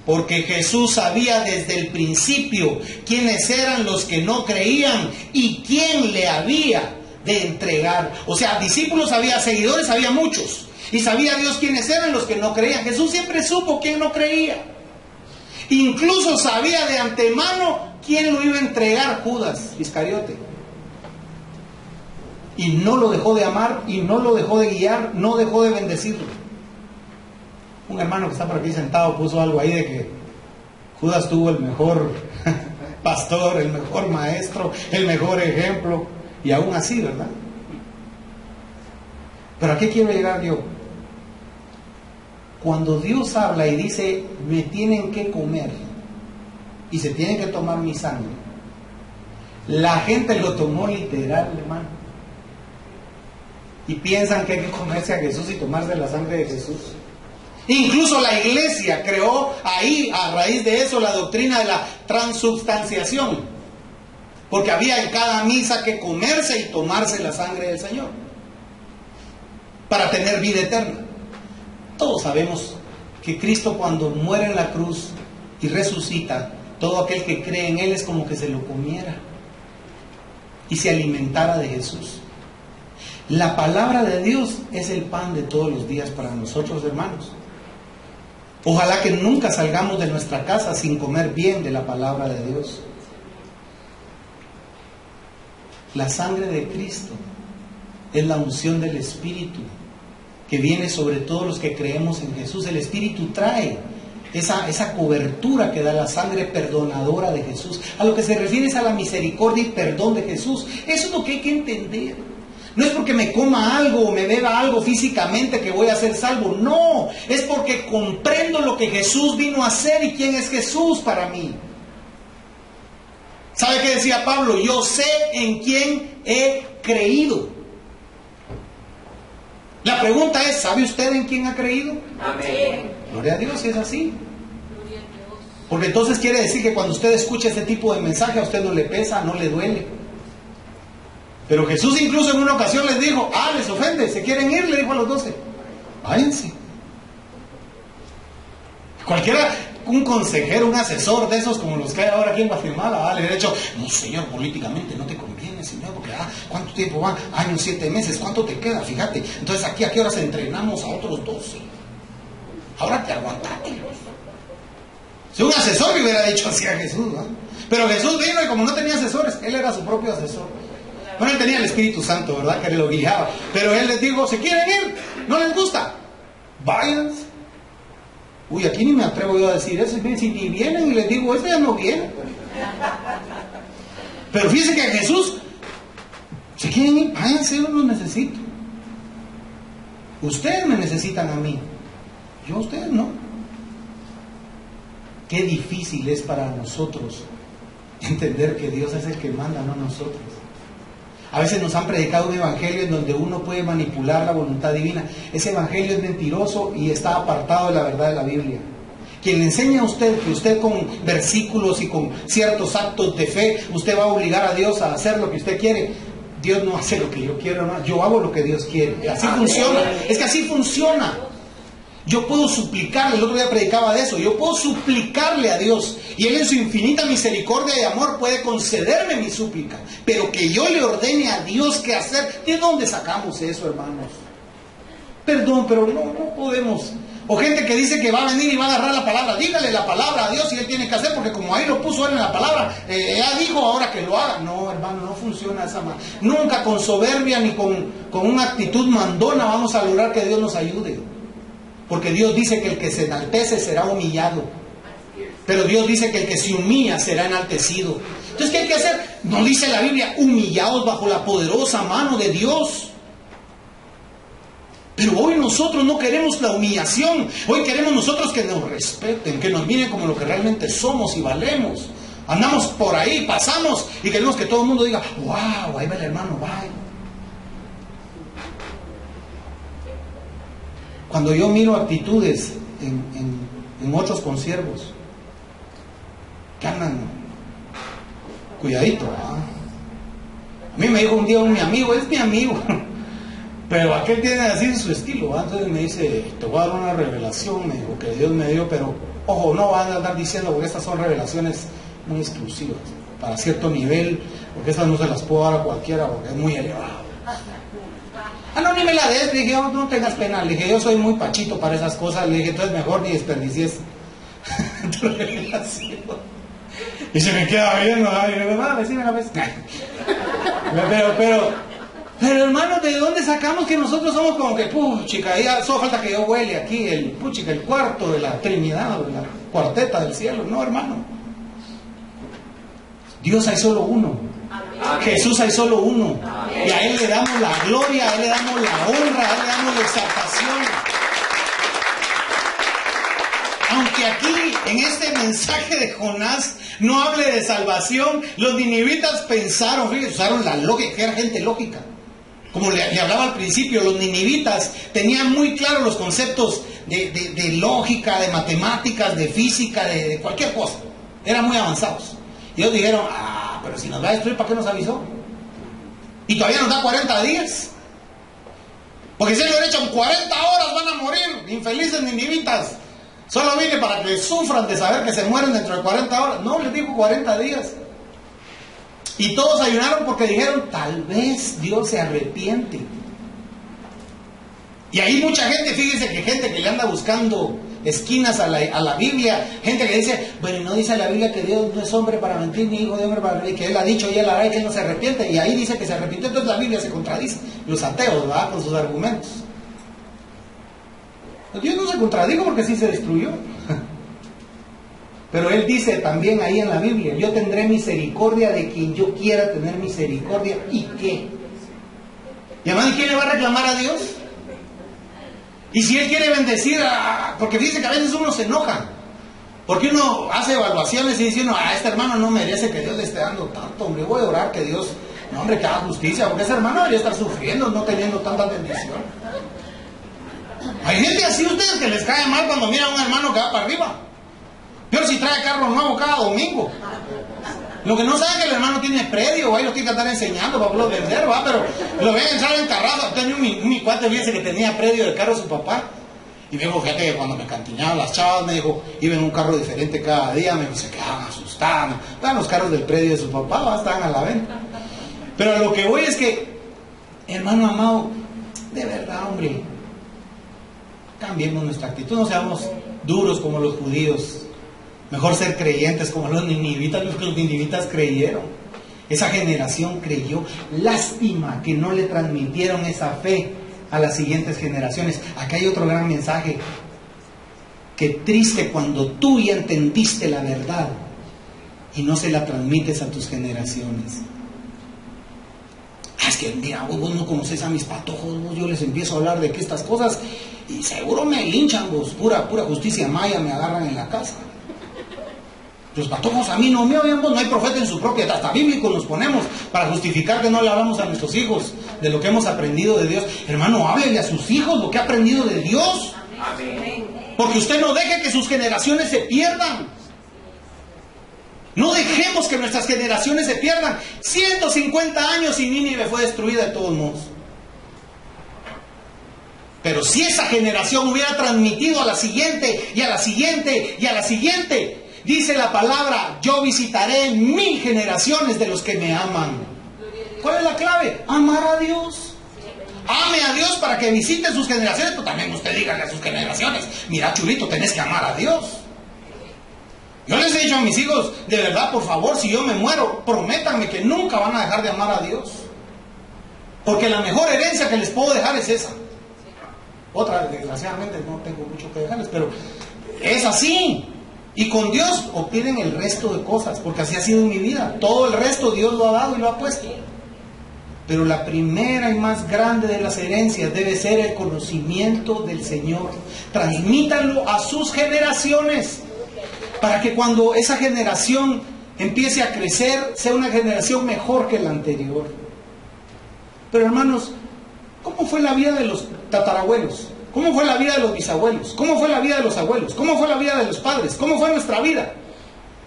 porque Jesús sabía desde el principio quiénes eran los que no creían y quién le había de entregar. O sea, discípulos había, seguidores había muchos, y sabía Dios quiénes eran los que no creían. Jesús siempre supo quién no creía. Incluso sabía de antemano quién lo iba a entregar, Judas Iscariote. Y no lo dejó de amar, y no lo dejó de guiar, no dejó de bendecirlo. Un hermano que está por aquí sentado puso algo ahí de que Judas tuvo el mejor pastor, el mejor maestro, el mejor ejemplo, y aún así, ¿verdad? Pero ¿a qué quiero llegar yo? Cuando Dios habla y dice, me tienen que comer y se tienen que tomar mi sangre, la gente lo tomó literal, hermano. Y piensan que hay que comerse a Jesús y tomarse la sangre de Jesús. Incluso la iglesia creó ahí, a raíz de eso, la doctrina de la transubstanciación. Porque había en cada misa que comerse y tomarse la sangre del Señor para tener vida eterna. Todos sabemos que Cristo, cuando muere en la cruz y resucita, todo aquel que cree en Él es como que se lo comiera y se alimentara de Jesús. La palabra de Dios es el pan de todos los días para nosotros, hermanos. Ojalá que nunca salgamos de nuestra casa sin comer bien de la palabra de Dios. La sangre de Cristo es la unción del Espíritu que viene sobre todos los que creemos en Jesús. El Espíritu trae esa cobertura que da la sangre perdonadora de Jesús. A lo que se refiere es a la misericordia y perdón de Jesús. Eso es lo que hay que entender. No es porque me coma algo o me beba algo físicamente que voy a ser salvo. No, es porque comprendo lo que Jesús vino a hacer y quién es Jesús para mí. ¿Sabe qué decía Pablo? Yo sé en quién he creído. La pregunta es, ¿sabe usted en quién ha creído? Amén. Gloria a Dios, si es así. Porque entonces quiere decir que cuando usted escucha este tipo de mensaje a usted no le pesa, no le duele. Pero Jesús incluso en una ocasión les dijo, les ofende, ¿se quieren ir? Le dijo a los 12, váyanse. Cualquiera, un consejero, un asesor de esos como los que hay ahora aquí en Guatemala, le hubiera dicho, no señor, políticamente no te conviene, señor, porque ¿cuánto tiempo van? Años, 7 meses, ¿cuánto te queda? Fíjate, entonces aquí a qué horas entrenamos a otros 12. Ahora te aguantate. Si un asesor le hubiera dicho así a Jesús, ¿no? Pero Jesús vino y como no tenía asesores, él era su propio asesor. Bueno, él tenía el Espíritu Santo, ¿verdad? Que lo guiaba. Pero él les dijo, ¿se quieren ir? ¿No les gusta? Váyanse. Uy, aquí ni me atrevo yo a decir eso. Si ni vienen y les digo, ya no viene. Pero fíjense que Jesús, ¿se quieren ir? Váyanse, yo los necesito. Ustedes me necesitan a mí. Yo a ustedes no. Qué difícil es para nosotros entender que Dios es el que manda, no nosotros. A veces nos han predicado un evangelio en donde uno puede manipular la voluntad divina. Ese evangelio es mentiroso y está apartado de la verdad de la Biblia. Quien le enseña a usted que usted con versículos y con ciertos actos de fe, usted va a obligar a Dios a hacer lo que usted quiere. Dios no hace lo que yo quiero, no. Yo hago lo que Dios quiere. Así funciona. Es que así funciona. Yo puedo suplicarle, el otro día predicaba de eso, yo puedo suplicarle a Dios y Él en su infinita misericordia y amor puede concederme mi súplica, pero que yo le ordene a Dios qué hacer. ¿De dónde sacamos eso, hermanos? Perdón, pero no podemos. O gente que dice que va a venir y va a agarrar la palabra, dígale la palabra a Dios y Él tiene que hacer, porque como ahí lo puso Él en la palabra, ya dijo ahora que lo haga. No, hermano, no funciona de esa manera. Nunca con soberbia ni con una actitud mandona vamos a lograr que Dios nos ayude. Porque Dios dice que el que se enaltece será humillado. Pero Dios dice que el que se humilla será enaltecido. Entonces, ¿qué hay que hacer? Nos dice la Biblia, humillados bajo la poderosa mano de Dios. Pero hoy nosotros no queremos la humillación. Hoy queremos nosotros que nos respeten, que nos miren como lo que realmente somos y valemos. Andamos por ahí, pasamos y queremos que todo el mundo diga, wow, ahí va el hermano, bye. Cuando yo miro actitudes en otros consiervos que andan cuidadito, ¿verdad? A mí me dijo un día mi amigo, es mi amigo, pero aquel tiene así su estilo, ¿verdad? Entonces me dice, te voy a dar una revelación, me dijo, que Dios me dio, pero ojo, no van a andar diciendo, porque estas son revelaciones muy exclusivas, para cierto nivel, porque estas no se las puedo dar a cualquiera, porque es muy elevado. No, ni me la des, le dije, no tengas pena, le dije, yo soy muy pachito para esas cosas, le dije, entonces mejor ni desperdicies tu revelación. Y se me queda viendo, y le digo, decime la vez. Pero hermano, ¿de dónde sacamos que nosotros somos como que, puchica, ya solo falta que yo huele aquí, el cuarto de la Trinidad, de la cuarteta del cielo? No, hermano. Dios hay solo uno. Amén. Jesús hay solo uno. Amén. Y a Él le damos la gloria, a Él le damos la honra, a Él le damos la exaltación. Aunque aquí en este mensaje de Jonás no hable de salvación, los ninivitas pensaron, fíjense, usaron la lógica, que era gente lógica. Como le hablaba al principio, los ninivitas tenían muy claros los conceptos de lógica, de matemáticas, de física, de cualquier cosa. Eran muy avanzados. Y ellos dijeron, pero si nos va a destruir, ¿para qué nos avisó? Y todavía nos da 40 días. Porque si ellos le echan 40 horas van a morir, infelices ninivitas. Solo vine para que sufran de saber que se mueren dentro de 40 horas. No, les dijo 40 días. Y todos ayunaron porque dijeron, tal vez Dios se arrepiente Y hay mucha gente, fíjese que gente que le anda buscando esquinas a la Biblia, gente que dice, bueno, no dice la Biblia que Dios no es hombre para mentir, ni hijo de hombre para mentir, que Él ha dicho y Él hará y que Él no se arrepiente, y ahí dice que se arrepintió, entonces la Biblia se contradice. Los ateos, ¿verdad? Con sus argumentos. Dios no se contradijo porque sí se destruyó. Pero Él dice también ahí en la Biblia, yo tendré misericordia de quien yo quiera tener misericordia. ¿Y qué? ¿Y además quién le va a reclamar a Dios? Y si Él quiere bendecir porque fíjense que a veces uno se enoja, porque uno hace evaluaciones y dice uno, este hermano no merece que Dios le esté dando tanto, hombre, voy a orar que Dios, no hombre, que haga justicia, porque ese hermano debería estar sufriendo, no teniendo tanta bendición. Hay gente así, ustedes, que les cae mal cuando miran a un hermano que va para arriba. Pero si trae carro nuevo cada domingo. Lo que no saben es que el hermano tiene predio, ahí lo tiene que estar enseñando para poderlo vender, ¿va? Pero lo ven entrar encarrado. Tenía mi cuate, fíjese que tenía predio del carro de su papá. Y me dijo, fíjate que cuando me cantiñaban las chavas, me dijo, iba en un carro diferente cada día, me dijo, se quedaban asustados. Estaban los carros del predio de su papá, ¿va? Estaban a la venta. Pero a lo que voy es que, hermano amado, de verdad, hombre, cambiemos nuestra actitud, no seamos duros como los judíos. Mejor ser creyentes como los ninivitas. Los ninivitas creyeron. Esa generación creyó. Lástima que no le transmitieron esa fe a las siguientes generaciones. Acá hay otro gran mensaje. Qué triste cuando tú ya entendiste la verdad y no se la transmites a tus generaciones. Es que mira, vos no conocés a mis patojos, vos, yo les empiezo a hablar de que estas cosas y seguro me linchan, vos, pura justicia maya me agarran en la casa. Los patojos a mí no me oyen, no hay profeta en su propia, hasta bíblico nos ponemos para justificar que no le hablamos a nuestros hijos de lo que hemos aprendido de Dios. Hermano, háblele a sus hijos lo que ha aprendido de Dios. Amén. Porque usted no deje que sus generaciones se pierdan. No dejemos que nuestras generaciones se pierdan. 150 años y Nínive fue destruida de todos modos. Pero si esa generación hubiera transmitido a la siguiente y a la siguiente y a la siguiente, dice la palabra, yo visitaré 1000 generaciones de los que me aman. ¿Cuál es la clave? Amar a Dios. Ame a Dios para que visite sus generaciones, pero también usted dígale a sus generaciones, mira chulito, tenés que amar a Dios. Yo les he dicho a mis hijos, de verdad, por favor, si yo me muero, prométanme que nunca van a dejar de amar a Dios. Porque la mejor herencia que les puedo dejar es esa. Otra, desgraciadamente, no tengo mucho que dejarles, pero es así. Y con Dios obtienen el resto de cosas, porque así ha sido en mi vida. Todo el resto Dios lo ha dado y lo ha puesto. Pero la primera y más grande de las herencias debe ser el conocimiento del Señor. Transmítanlo a sus generaciones, para que cuando esa generación empiece a crecer, sea una generación mejor que la anterior. Pero hermanos, ¿cómo fue la vida de los tatarabuelos? ¿Cómo fue la vida de los bisabuelos? ¿Cómo fue la vida de los abuelos? ¿Cómo fue la vida de los padres? ¿Cómo fue nuestra vida?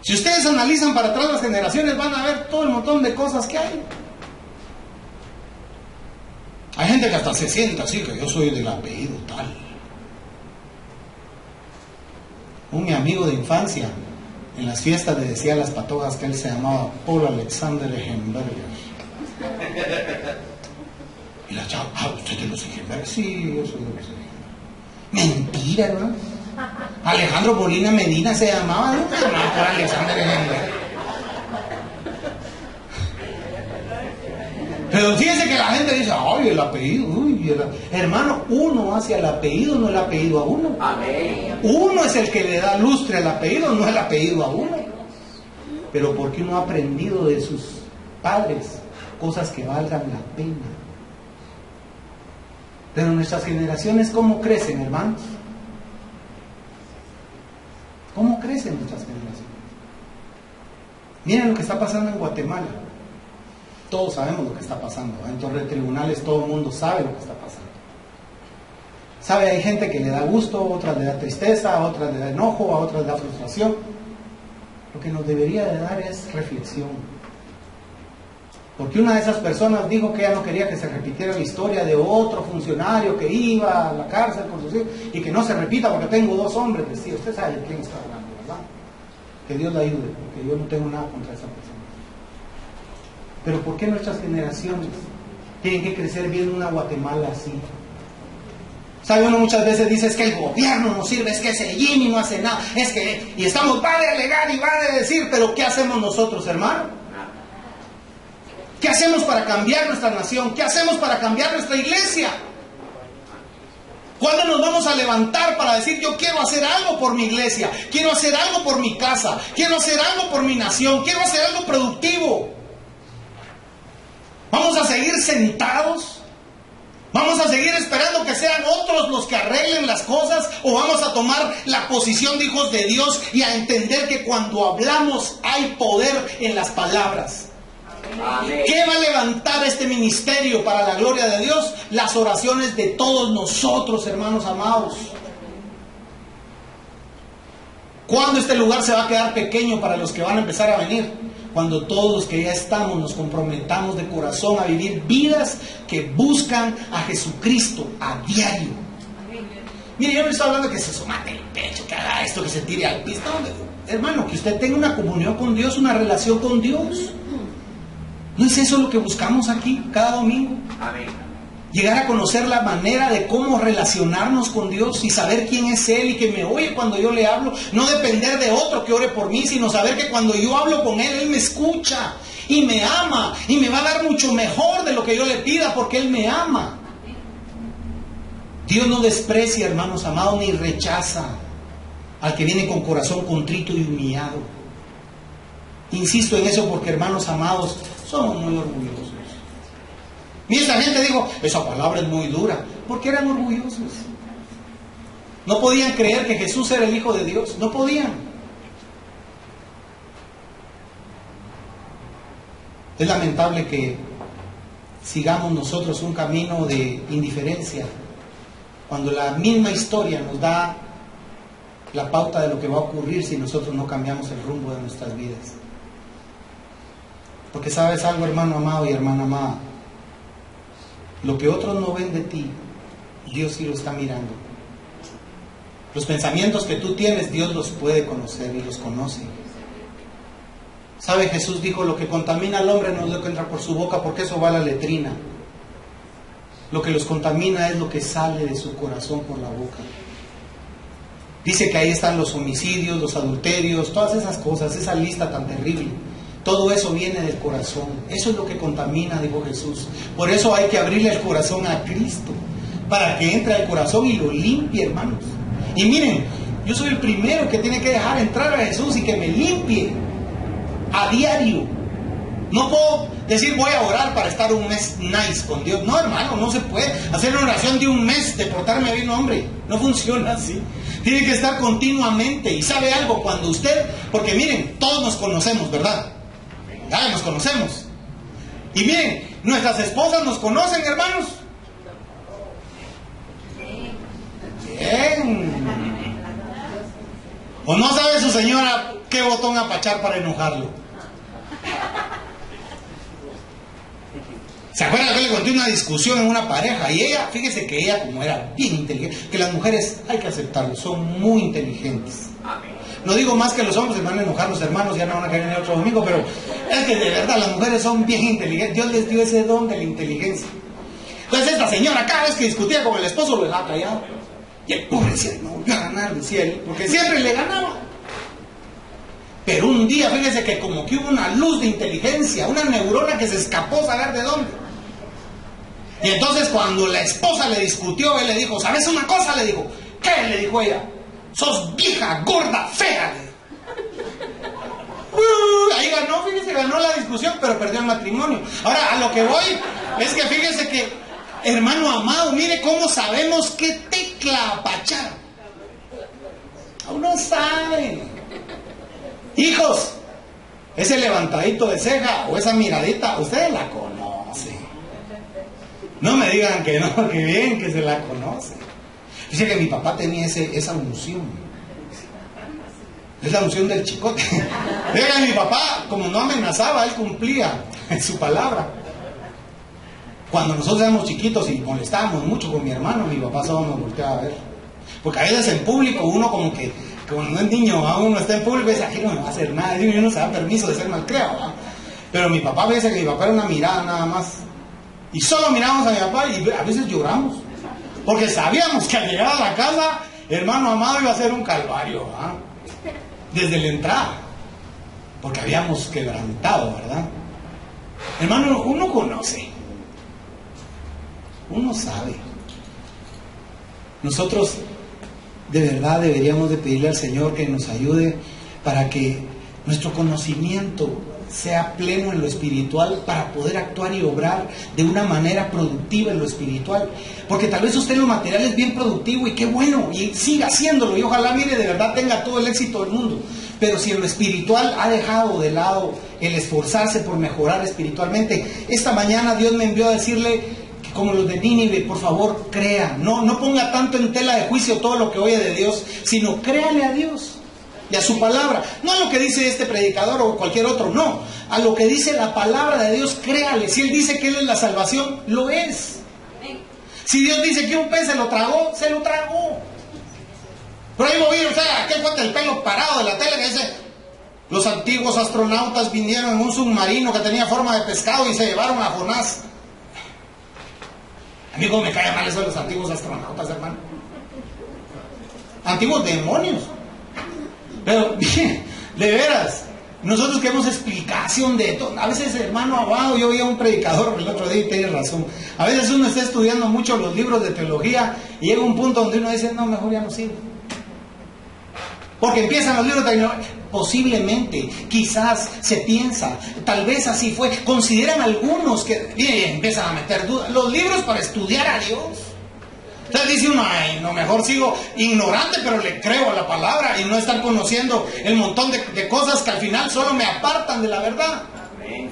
Si ustedes analizan para atrás las generaciones, van a ver todo el montón de cosas que hay. Hay gente que hasta se sienta así, que yo soy del apellido tal. Mi amigo de infancia, en las fiestas le decía a las patojas que él se llamaba Paul Alexander Egenberger. Y la chava, ¿usted es de los Egenberger? Sí, yo soy de los Egenberger. Mentira, ¿no? Alejandro Molina Medina se llamaba, ¿no? Se llamaba por Alexander Egenberger. Pero fíjense que la gente dice, ay, el apellido, uy, hermano, uno hace al apellido, no el apellido a uno. Amén. Uno es el que le da lustre al apellido, no el apellido a uno. Pero porque uno ha aprendido de sus padres cosas que valgan la pena. Pero nuestras generaciones, ¿cómo crecen, hermanos? ¿Cómo crecen nuestras generaciones? Miren lo que está pasando en Guatemala. Todos sabemos lo que está pasando. En torno de tribunales todo el mundo sabe lo que está pasando. Sabe, hay gente que le da gusto, a otras le da tristeza, a otras le da enojo, a otras le da frustración. Lo que nos debería de dar es reflexión. Porque una de esas personas dijo que ella no quería que se repitiera la historia de otro funcionario que iba a la cárcel con sus hijos y que no se repita porque tengo 2 hombres. Decía, usted sabe de quién está hablando, ¿verdad? Que Dios la ayude, porque yo no tengo nada contra esa persona. Pero ¿por qué nuestras generaciones tienen que crecer viendo una Guatemala así? ¿Sabe? Uno muchas veces dice, es que el gobierno no sirve, es que ese Jimmy no hace nada, es que... Y estamos, va de alegar y va de decir, pero ¿qué hacemos nosotros, hermano? ¿Qué hacemos para cambiar nuestra nación? ¿Qué hacemos para cambiar nuestra iglesia? ¿Cuándo nos vamos a levantar para decir, yo quiero hacer algo por mi iglesia, quiero hacer algo por mi casa, quiero hacer algo por mi nación, quiero hacer algo productivo? ¿Vamos a seguir sentados? ¿Vamos a seguir esperando que sean otros los que arreglen las cosas? ¿O vamos a tomar la posición de hijos de Dios y a entender que cuando hablamos hay poder en las palabras? Amén. ¿Qué va a levantar este ministerio para la gloria de Dios? Las oraciones de todos nosotros, hermanos amados. ¿Cuándo este lugar se va a quedar pequeño para los que van a empezar a venir? Cuando todos los que ya estamos nos comprometamos de corazón a vivir vidas que buscan a Jesucristo a diario. Mire, yo no estoy hablando de que se somate el pecho, que haga esto, que se tire al piso. No, hermano, que usted tenga una comunión con Dios, una relación con Dios. ¿No es eso lo que buscamos aquí cada domingo? Amén. Llegar a conocer la manera de cómo relacionarnos con Dios y saber quién es Él y que me oye cuando yo le hablo. No depender de otro que ore por mí, sino saber que cuando yo hablo con Él, Él me escucha y me ama y me va a dar mucho mejor de lo que yo le pida porque Él me ama. Dios no desprecia, hermanos amados, ni rechaza al que viene con corazón contrito y humillado. Insisto en eso porque, hermanos amados, somos muy orgullosos. Y esta gente dijo, esa palabra es muy dura. ¿Por qué eran orgullosos? No podían creer que Jesús era el Hijo de Dios. No podían. Es lamentable que sigamos nosotros un camino de indiferencia cuando la misma historia nos da la pauta de lo que va a ocurrir si nosotros no cambiamos el rumbo de nuestras vidas. Porque sabes algo, hermano amado y hermana amada, lo que otros no ven de ti, Dios sí lo está mirando. Los pensamientos que tú tienes, Dios los puede conocer y los conoce. ¿Sabe? Jesús dijo, lo que contamina al hombre no es lo que entra por su boca, porque eso va a la letrina. Lo que los contamina es lo que sale de su corazón por la boca. Dice que ahí están los homicidios, los adulterios, todas esas cosas, esa lista tan terrible. Todo eso viene del corazón. Eso es lo que contamina, dijo Jesús. Por eso hay que abrirle el corazón a Cristo, para que entre al corazón y lo limpie, hermanos. Y miren, yo soy el primero que tiene que dejar entrar a Jesús y que me limpie a diario. No puedo decir voy a orar para estar un mes nice con Dios. No, hermano, no se puede hacer una oración de un mes de portarme bien, hombre. No funciona así. Tiene que estar continuamente. Y sabe algo, cuando usted, porque miren, todos nos conocemos, ¿verdad? Ya nos conocemos. Y miren, nuestras esposas nos conocen, hermanos. Bien. ¿O no sabe su señora qué botón apachar para enojarlo? ¿Se acuerdan que le conté una discusión en una pareja? Y ella, fíjese que ella, como era bien inteligente, que las mujeres, hay que aceptarlo, son muy inteligentes. No digo más que los hombres, se van a enojar los hermanos, ya no van a querer venir otro domingo, pero es que de verdad las mujeres son bien inteligentes. Dios les dio ese don de la inteligencia. Entonces esta señora, cada vez que discutía con el esposo, lo dejaba callado. Y el pobre decía, no voy a ganar, decía él, porque siempre le ganaba. Pero un día, fíjese que como que hubo una luz de inteligencia, una neurona que se escapó a saber de dónde. Y entonces cuando la esposa le discutió, él le dijo, ¿sabes una cosa? Le dijo, ¿qué? Le dijo ella, sos vieja, gorda, fea. Ahí ganó, fíjese, ganó la discusión, pero perdió el matrimonio. Ahora, a lo que voy es que fíjese que, hermano amado, mire cómo sabemos qué tecla apachar. Uno sabe. Hijos, ese levantadito de ceja o esa miradita, ustedes la conocen. No me digan que no, que bien que se la conocen. Dice que mi papá tenía esa unción. Es la unción del chicote. Diga, mi papá, como no amenazaba, él cumplía su palabra. Cuando nosotros éramos chiquitos y molestábamos mucho con mi hermano, mi papá solo nos volteaba a ver. Porque a veces en público uno como no es niño, uno está en público y dice, aquí no me va a hacer nada, y uno se da permiso de ser malcriado, ¿va? Pero mi papá, dice que mi papá era una mirada nada más. Y solo mirábamos a mi papá y a veces lloramos. Porque sabíamos que al llegar a la casa, hermano amado, iba a ser un calvario, ¿verdad? Desde la entrada. Porque habíamos quebrantado, ¿verdad? Hermano, uno conoce. Uno sabe. Nosotros de verdad deberíamos de pedirle al Señor que nos ayude para que nuestro conocimiento sea pleno en lo espiritual, para poder actuar y obrar de una manera productiva en lo espiritual. Porque tal vez usted en lo material es bien productivo y qué bueno, y siga haciéndolo, y ojalá, mire, de verdad tenga todo el éxito del mundo. Pero si en lo espiritual ha dejado de lado el esforzarse por mejorar espiritualmente, esta mañana Dios me envió a decirle que, como los de Nínive, por favor, crea. No ponga tanto en tela de juicio todo lo que oye de Dios, sino créale a Dios y a su palabra. No a lo que dice este predicador o cualquier otro, no. A lo que dice la palabra de Dios, créale. Si Él dice que Él es la salvación, lo es. Si Dios dice que un pez se lo tragó, se lo tragó. Pero ahí moví, o sea, aquel cuenta el pelo parado de la tele que dice: los antiguos astronautas vinieron en un submarino que tenía forma de pescado y se llevaron a Jonás. A mí como me cae mal eso de los antiguos astronautas, hermano. Antiguos demonios. Pero, bien, de veras, nosotros queremos explicación de todo. A veces, hermano amado, yo oía un predicador el otro día y tiene razón. A veces uno está estudiando mucho los libros de teología y llega un punto donde uno dice: no, mejor ya no sigo. Porque empiezan los libros de teología. Posiblemente, quizás, se piensa, tal vez así fue. Consideran algunos que, bien, empiezan a meter dudas. Los libros para estudiar a Dios. Entonces dice uno: ay, no, mejor sigo ignorante, pero le creo a la palabra y no estar conociendo el montón de cosas que al final solo me apartan de la verdad. Amén.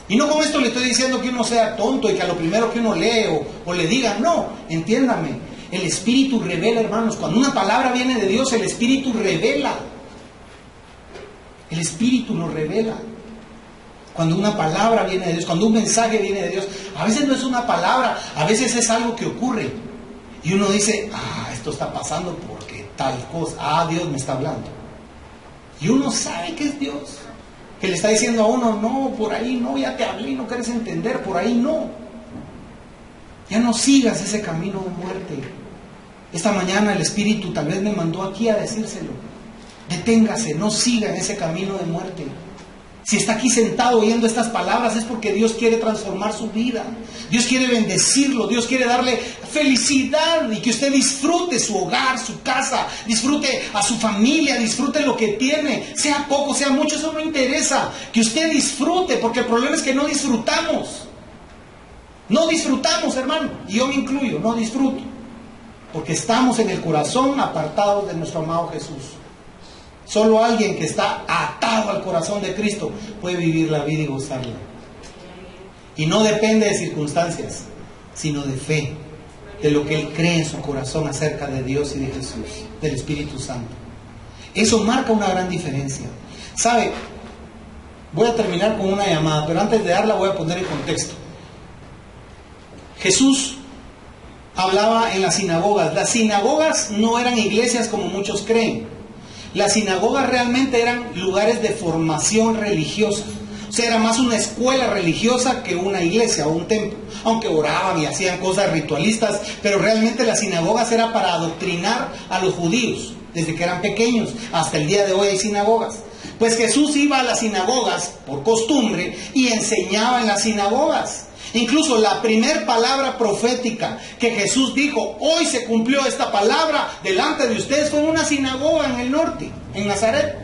Y no con esto le estoy diciendo que uno sea tonto y que a lo primero que uno lee o le diga, no, entiéndame. El Espíritu revela, hermanos. Cuando una palabra viene de Dios, el Espíritu revela. El Espíritu lo revela. Cuando una palabra viene de Dios, cuando un mensaje viene de Dios, a veces no es una palabra, a veces es algo que ocurre. Y uno dice: esto está pasando porque tal cosa. Dios me está hablando. Y uno sabe que es Dios, que le está diciendo a uno: no, por ahí no, ya te hablé y no quieres entender, por ahí no. Ya no sigas ese camino de muerte. Esta mañana el Espíritu tal vez me mandó aquí a decírselo. Deténgase, no siga en ese camino de muerte. Si está aquí sentado oyendo estas palabras, es porque Dios quiere transformar su vida. Dios quiere bendecirlo, Dios quiere darle felicidad y que usted disfrute su hogar, su casa, disfrute a su familia, disfrute lo que tiene, sea poco, sea mucho, eso no interesa. Que usted disfrute, porque el problema es que no disfrutamos. No disfrutamos, hermano, y yo me incluyo, no disfruto, porque estamos en el corazón apartados de nuestro amado Jesús. Solo alguien que está atado al corazón de Cristo puede vivir la vida y gozarla. Y no depende de circunstancias, sino de fe, de lo que él cree en su corazón acerca de Dios y de Jesús, del Espíritu Santo. Eso marca una gran diferencia. ¿Sabe? Voy a terminar con una llamada, pero antes de darla voy a poner en contexto. Jesús hablaba en las sinagogas. Las sinagogas no eran iglesias como muchos creen. Las sinagogas realmente eran lugares de formación religiosa. O sea, era más una escuela religiosa que una iglesia o un templo. Aunque oraban y hacían cosas ritualistas, pero realmente las sinagogas era para adoctrinar a los judíos. Desde que eran pequeños hasta el día de hoy hay sinagogas. Pues Jesús iba a las sinagogas por costumbre y enseñaba en las sinagogas. Incluso la primer palabra profética que Jesús dijo: hoy se cumplió esta palabra delante de ustedes, fue en una sinagoga en el norte, en Nazaret.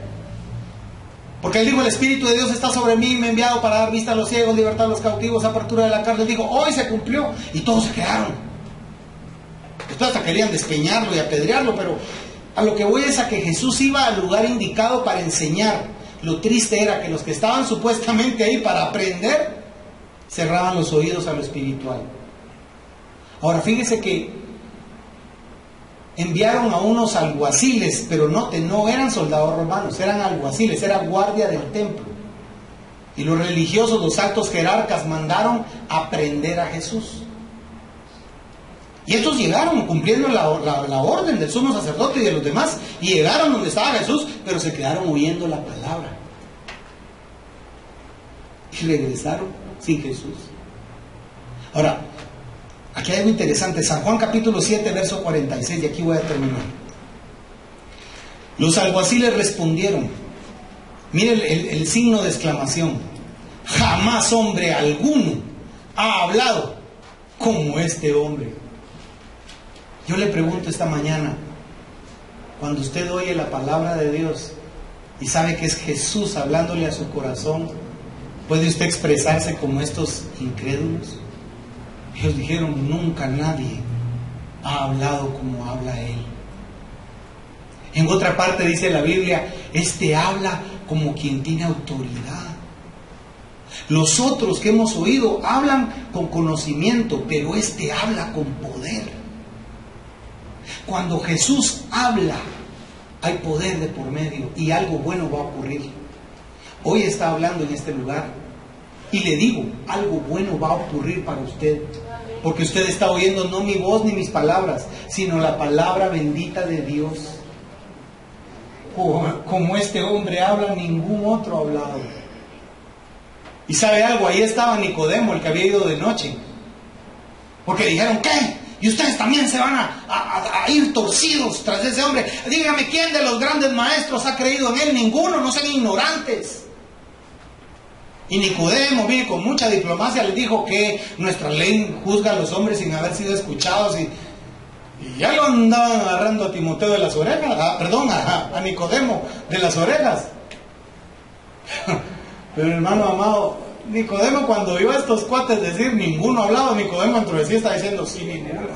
Porque él dijo: el Espíritu de Dios está sobre mí, me ha enviado para dar vista a los ciegos, libertad a los cautivos, apertura de la cárcel. Dijo: hoy se cumplió. Y todos se quedaron. Después hasta querían despeñarlo y apedrearlo, pero a lo que voy es a que Jesús iba al lugar indicado para enseñar. Lo triste era que los que estaban supuestamente ahí para aprender cerraban los oídos a lo espiritual. Ahora fíjese que enviaron a unos alguaciles, pero noten, no eran soldados romanos, eran alguaciles, era guardia del templo. Y los religiosos, los altos jerarcas, mandaron a prender a Jesús. Y estos llegaron cumpliendo la orden del sumo sacerdote y de los demás, y llegaron donde estaba Jesús, pero se quedaron oyendo la palabra. Y regresaron sin Jesús. Ahora, aquí Aquí hay algo interesante. San Juan capítulo 7, verso 46, y aquí voy a terminar. Los alguaciles respondieron. Mire el signo de exclamación. Jamás hombre alguno ha hablado como este hombre. Yo le pregunto esta mañana, cuando usted oye la palabra de Dios y sabe que es Jesús hablándole a su corazón, ¿puede usted expresarse como estos incrédulos? Ellos dijeron, nunca nadie ha hablado como habla él. En otra parte dice la Biblia, este habla como quien tiene autoridad. Los otros que hemos oído hablan con conocimiento, pero este habla con poder. Cuando Jesús habla, hay poder de por medio y algo bueno va a ocurrir. Hoy está hablando en este lugar y le digo, algo bueno va a ocurrir para usted, porque usted está oyendo no mi voz ni mis palabras, sino la palabra bendita de Dios. Como este hombre habla, ningún otro ha hablado. Y sabe algo, ahí estaba Nicodemo, el que había ido de noche, porque dijeron, ¿qué? Y ustedes también se van a ir torcidos tras ese hombre. Dígame, ¿quién de los grandes maestros ha creído en él? Ninguno, no sean ignorantes. Y Nicodemo viene con mucha diplomacia, les dijo que nuestra ley juzga a los hombres sin haber sido escuchados, y ya lo andaban agarrando a Timoteo de las orejas, a Nicodemo de las orejas. Pero hermano amado, Nicodemo, cuando vio a estos cuates decir ninguno ha hablado, Nicodemo entre sí está diciendo sí, ninguno.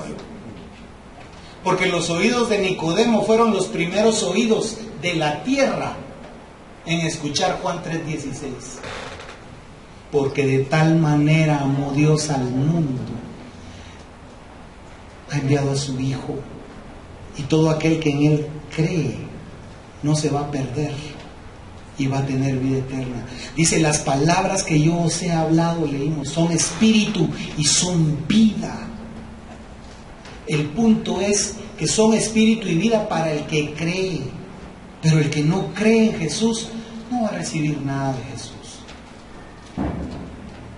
Porque los oídos de Nicodemo fueron los primeros oídos de la tierra en escuchar Juan 3:16. Porque de tal manera amó Dios al mundo, ha enviado a su Hijo, y todo aquel que en Él cree no se va a perder y va a tener vida eterna. Dice, las palabras que yo os he hablado, leímos, son espíritu y son vida. El punto es que son espíritu y vida para el que cree, pero el que no cree en Jesús no va a recibir nada de Jesús.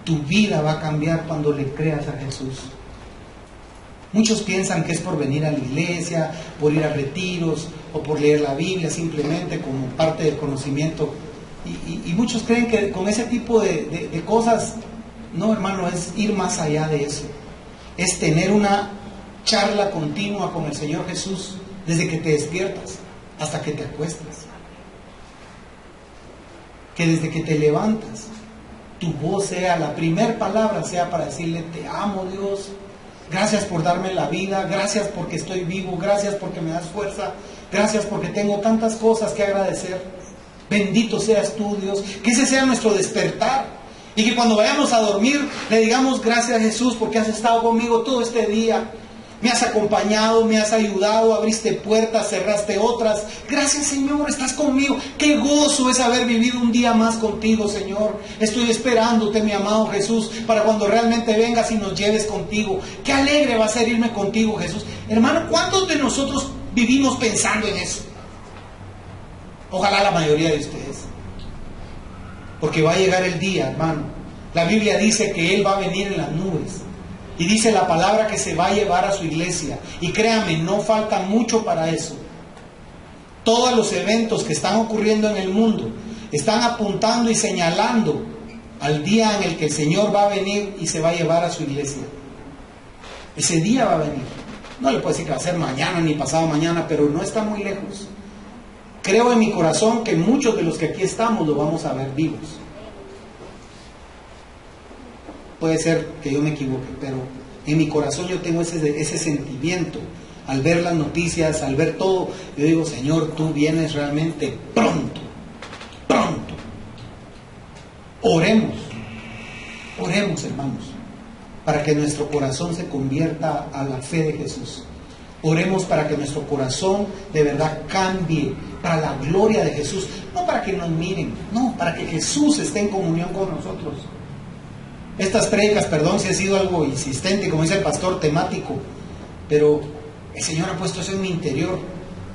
Tu vida va a cambiar cuando le creas a Jesús. Muchos piensan que es por venir a la iglesia, por ir a retiros o por leer la Biblia simplemente como parte del conocimiento. Y muchos creen que con ese tipo de cosas, no hermano, es ir más allá de eso. Es tener una charla continua con el Señor Jesús desde que te despiertas hasta que te acuestas. Que desde que te levantas, tu voz sea, la primer palabra sea para decirle, te amo Dios. Gracias por darme la vida, gracias porque estoy vivo, gracias porque me das fuerza, gracias porque tengo tantas cosas que agradecer. Bendito seas tú, Dios. Que ese sea nuestro despertar. Y que cuando vayamos a dormir le digamos, gracias Jesús porque has estado conmigo todo este día. Me has acompañado, me has ayudado, abriste puertas, cerraste otras. Gracias Señor, estás conmigo. Qué gozo es haber vivido un día más contigo, Señor. Estoy esperándote, mi amado Jesús, para cuando realmente vengas y nos lleves contigo. Qué alegre va a ser irme contigo, Jesús. Hermano, ¿cuántos de nosotros vivimos pensando en eso? Ojalá la mayoría de ustedes. Porque va a llegar el día, hermano. La Biblia dice que Él va a venir en las nubes. Y dice la palabra que se va a llevar a su iglesia. Y créame, no falta mucho para eso. Todos los eventos que están ocurriendo en el mundo están apuntando y señalando al día en el que el Señor va a venir y se va a llevar a su iglesia. Ese día va a venir. No le puedo decir que va a ser mañana ni pasado mañana, pero no está muy lejos. Creo en mi corazón que muchos de los que aquí estamos lo vamos a ver vivos. Puede ser que yo me equivoque, pero en mi corazón yo tengo ese sentimiento. Al ver las noticias, al ver todo, yo digo, Señor, tú vienes realmente pronto, pronto. Oremos, hermanos, para que nuestro corazón se convierta a la fe de Jesús. Oremos para que nuestro corazón de verdad cambie para la gloria de Jesús, no para que nos miren, no, para que Jesús esté en comunión con nosotros. Estas prédicas, perdón si he sido algo insistente, como dice el pastor, temático, pero el Señor ha puesto eso en mi interior,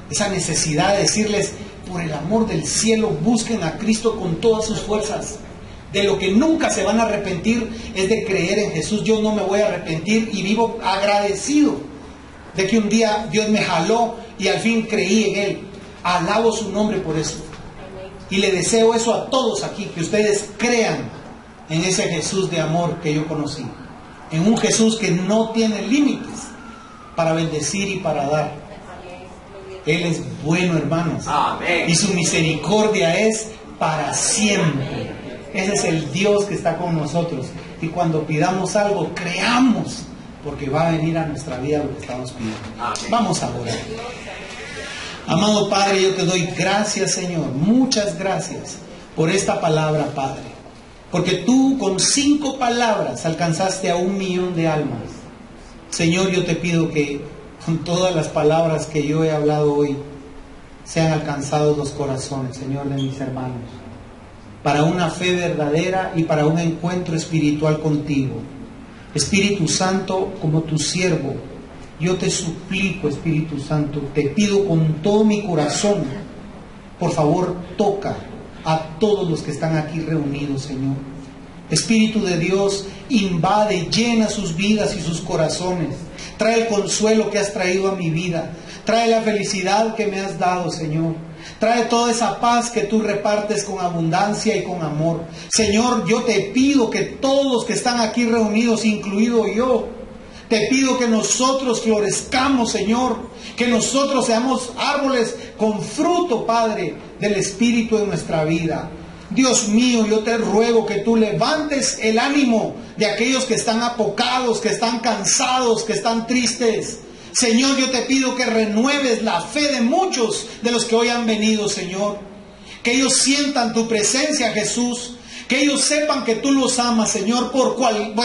esa necesidad de decirles, por el amor del cielo, busquen a Cristo con todas sus fuerzas, de lo que nunca se van a arrepentir es de creer en Jesús. Yo no me voy a arrepentir y vivo agradecido de que un día Dios me jaló y al fin creí en Él. Alabo su nombre por eso. Y le deseo eso a todos aquí, que ustedes crean en ese Jesús de amor que yo conocí. En un Jesús que no tiene límites para bendecir y para dar. Él es bueno, hermanos. Amén. Y su misericordia es para siempre. Ese es el Dios que está con nosotros. Y cuando pidamos algo, creamos, porque va a venir a nuestra vida lo que estamos pidiendo. Amén. Vamos a orar. Amado Padre, yo te doy gracias, Señor. Muchas gracias por esta palabra, Padre. Porque tú con 5 palabras alcanzaste a 1 millón de almas. Señor, yo te pido que con todas las palabras que yo he hablado hoy sean alcanzados los corazones, Señor, de mis hermanos, para una fe verdadera y para un encuentro espiritual contigo. Espíritu Santo, como tu siervo, yo te suplico, Espíritu Santo, te pido con todo mi corazón, por favor, toca a todos los que están aquí reunidos, Señor. Espíritu de Dios, invade, llena sus vidas y sus corazones. Trae el consuelo que has traído a mi vida. Trae la felicidad que me has dado, Señor. Trae toda esa paz que tú repartes con abundancia y con amor. Señor, yo te pido que todos los que están aquí reunidos, incluido yo, te pido que nosotros florezcamos, Señor, que nosotros seamos árboles con fruto, Padre, del Espíritu en nuestra vida. Dios mío, yo te ruego que tú levantes el ánimo de aquellos que están apocados, que están cansados, que están tristes. Señor, yo te pido que renueves la fe de muchos de los que hoy han venido, Señor. Que ellos sientan tu presencia, Jesús. Que ellos sepan que tú los amas, Señor, por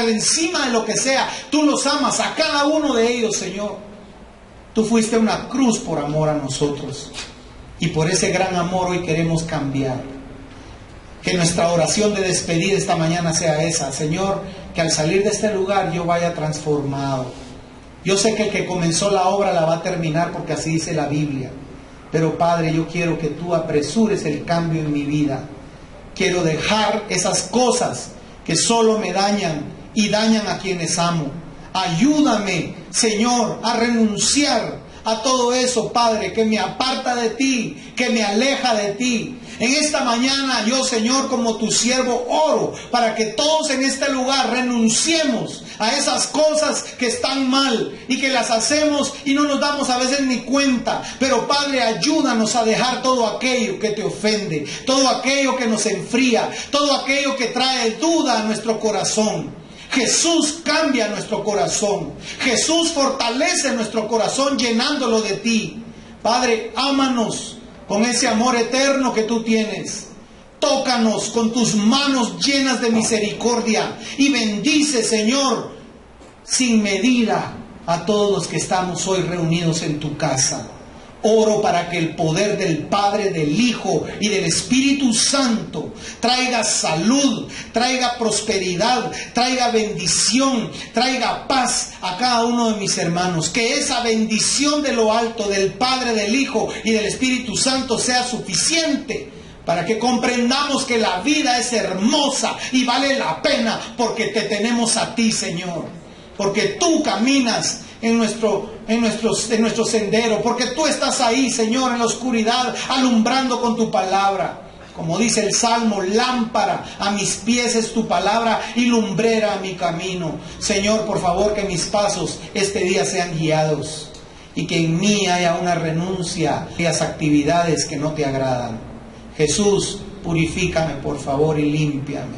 encima de lo que sea. Tú los amas a cada uno de ellos, Señor. Tú fuiste una cruz por amor a nosotros. Y por ese gran amor hoy queremos cambiar. Que nuestra oración de despedida esta mañana sea esa. Señor, que al salir de este lugar yo vaya transformado. Yo sé que el que comenzó la obra la va a terminar porque así dice la Biblia. Pero Padre, yo quiero que tú apresures el cambio en mi vida. Quiero dejar esas cosas que solo me dañan y dañan a quienes amo. Ayúdame, Señor, a renunciar a todo eso, Padre, que me aparta de ti, que me aleja de ti. En esta mañana yo, Señor, como tu siervo, oro para que todos en este lugar renunciemos a esas cosas que están mal y que las hacemos y no nos damos a veces ni cuenta. Pero Padre, ayúdanos a dejar todo aquello que te ofende, todo aquello que nos enfría, todo aquello que trae duda a nuestro corazón. Jesús cambia nuestro corazón. Jesús fortalece nuestro corazón llenándolo de ti. Padre, ámanos con ese amor eterno que tú tienes. Tócanos con tus manos llenas de misericordia y bendice, Señor, sin medida a todos los que estamos hoy reunidos en tu casa. Oro para que el poder del Padre, del Hijo y del Espíritu Santo traiga salud, traiga prosperidad, traiga bendición, traiga paz a cada uno de mis hermanos. Que esa bendición de lo alto del Padre, del Hijo y del Espíritu Santo sea suficiente para que comprendamos que la vida es hermosa y vale la pena porque te tenemos a ti, Señor. Porque tú caminas en nuestro sendero, porque tú estás ahí, Señor, en la oscuridad, alumbrando con tu palabra. Como dice el Salmo, lámpara a mis pies es tu palabra y lumbrera a mi camino. Señor, por favor, que mis pasos este día sean guiados y que en mí haya una renuncia a aquellas actividades que no te agradan. Jesús, purifícame, por favor, y límpiame.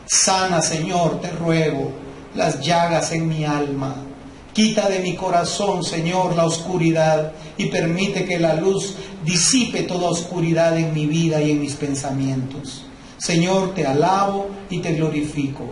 Sana, Señor, te ruego, las llagas en mi alma. Quita de mi corazón, Señor, la oscuridad y permite que la luz disipe toda oscuridad en mi vida y en mis pensamientos. Señor, te alabo y te glorifico.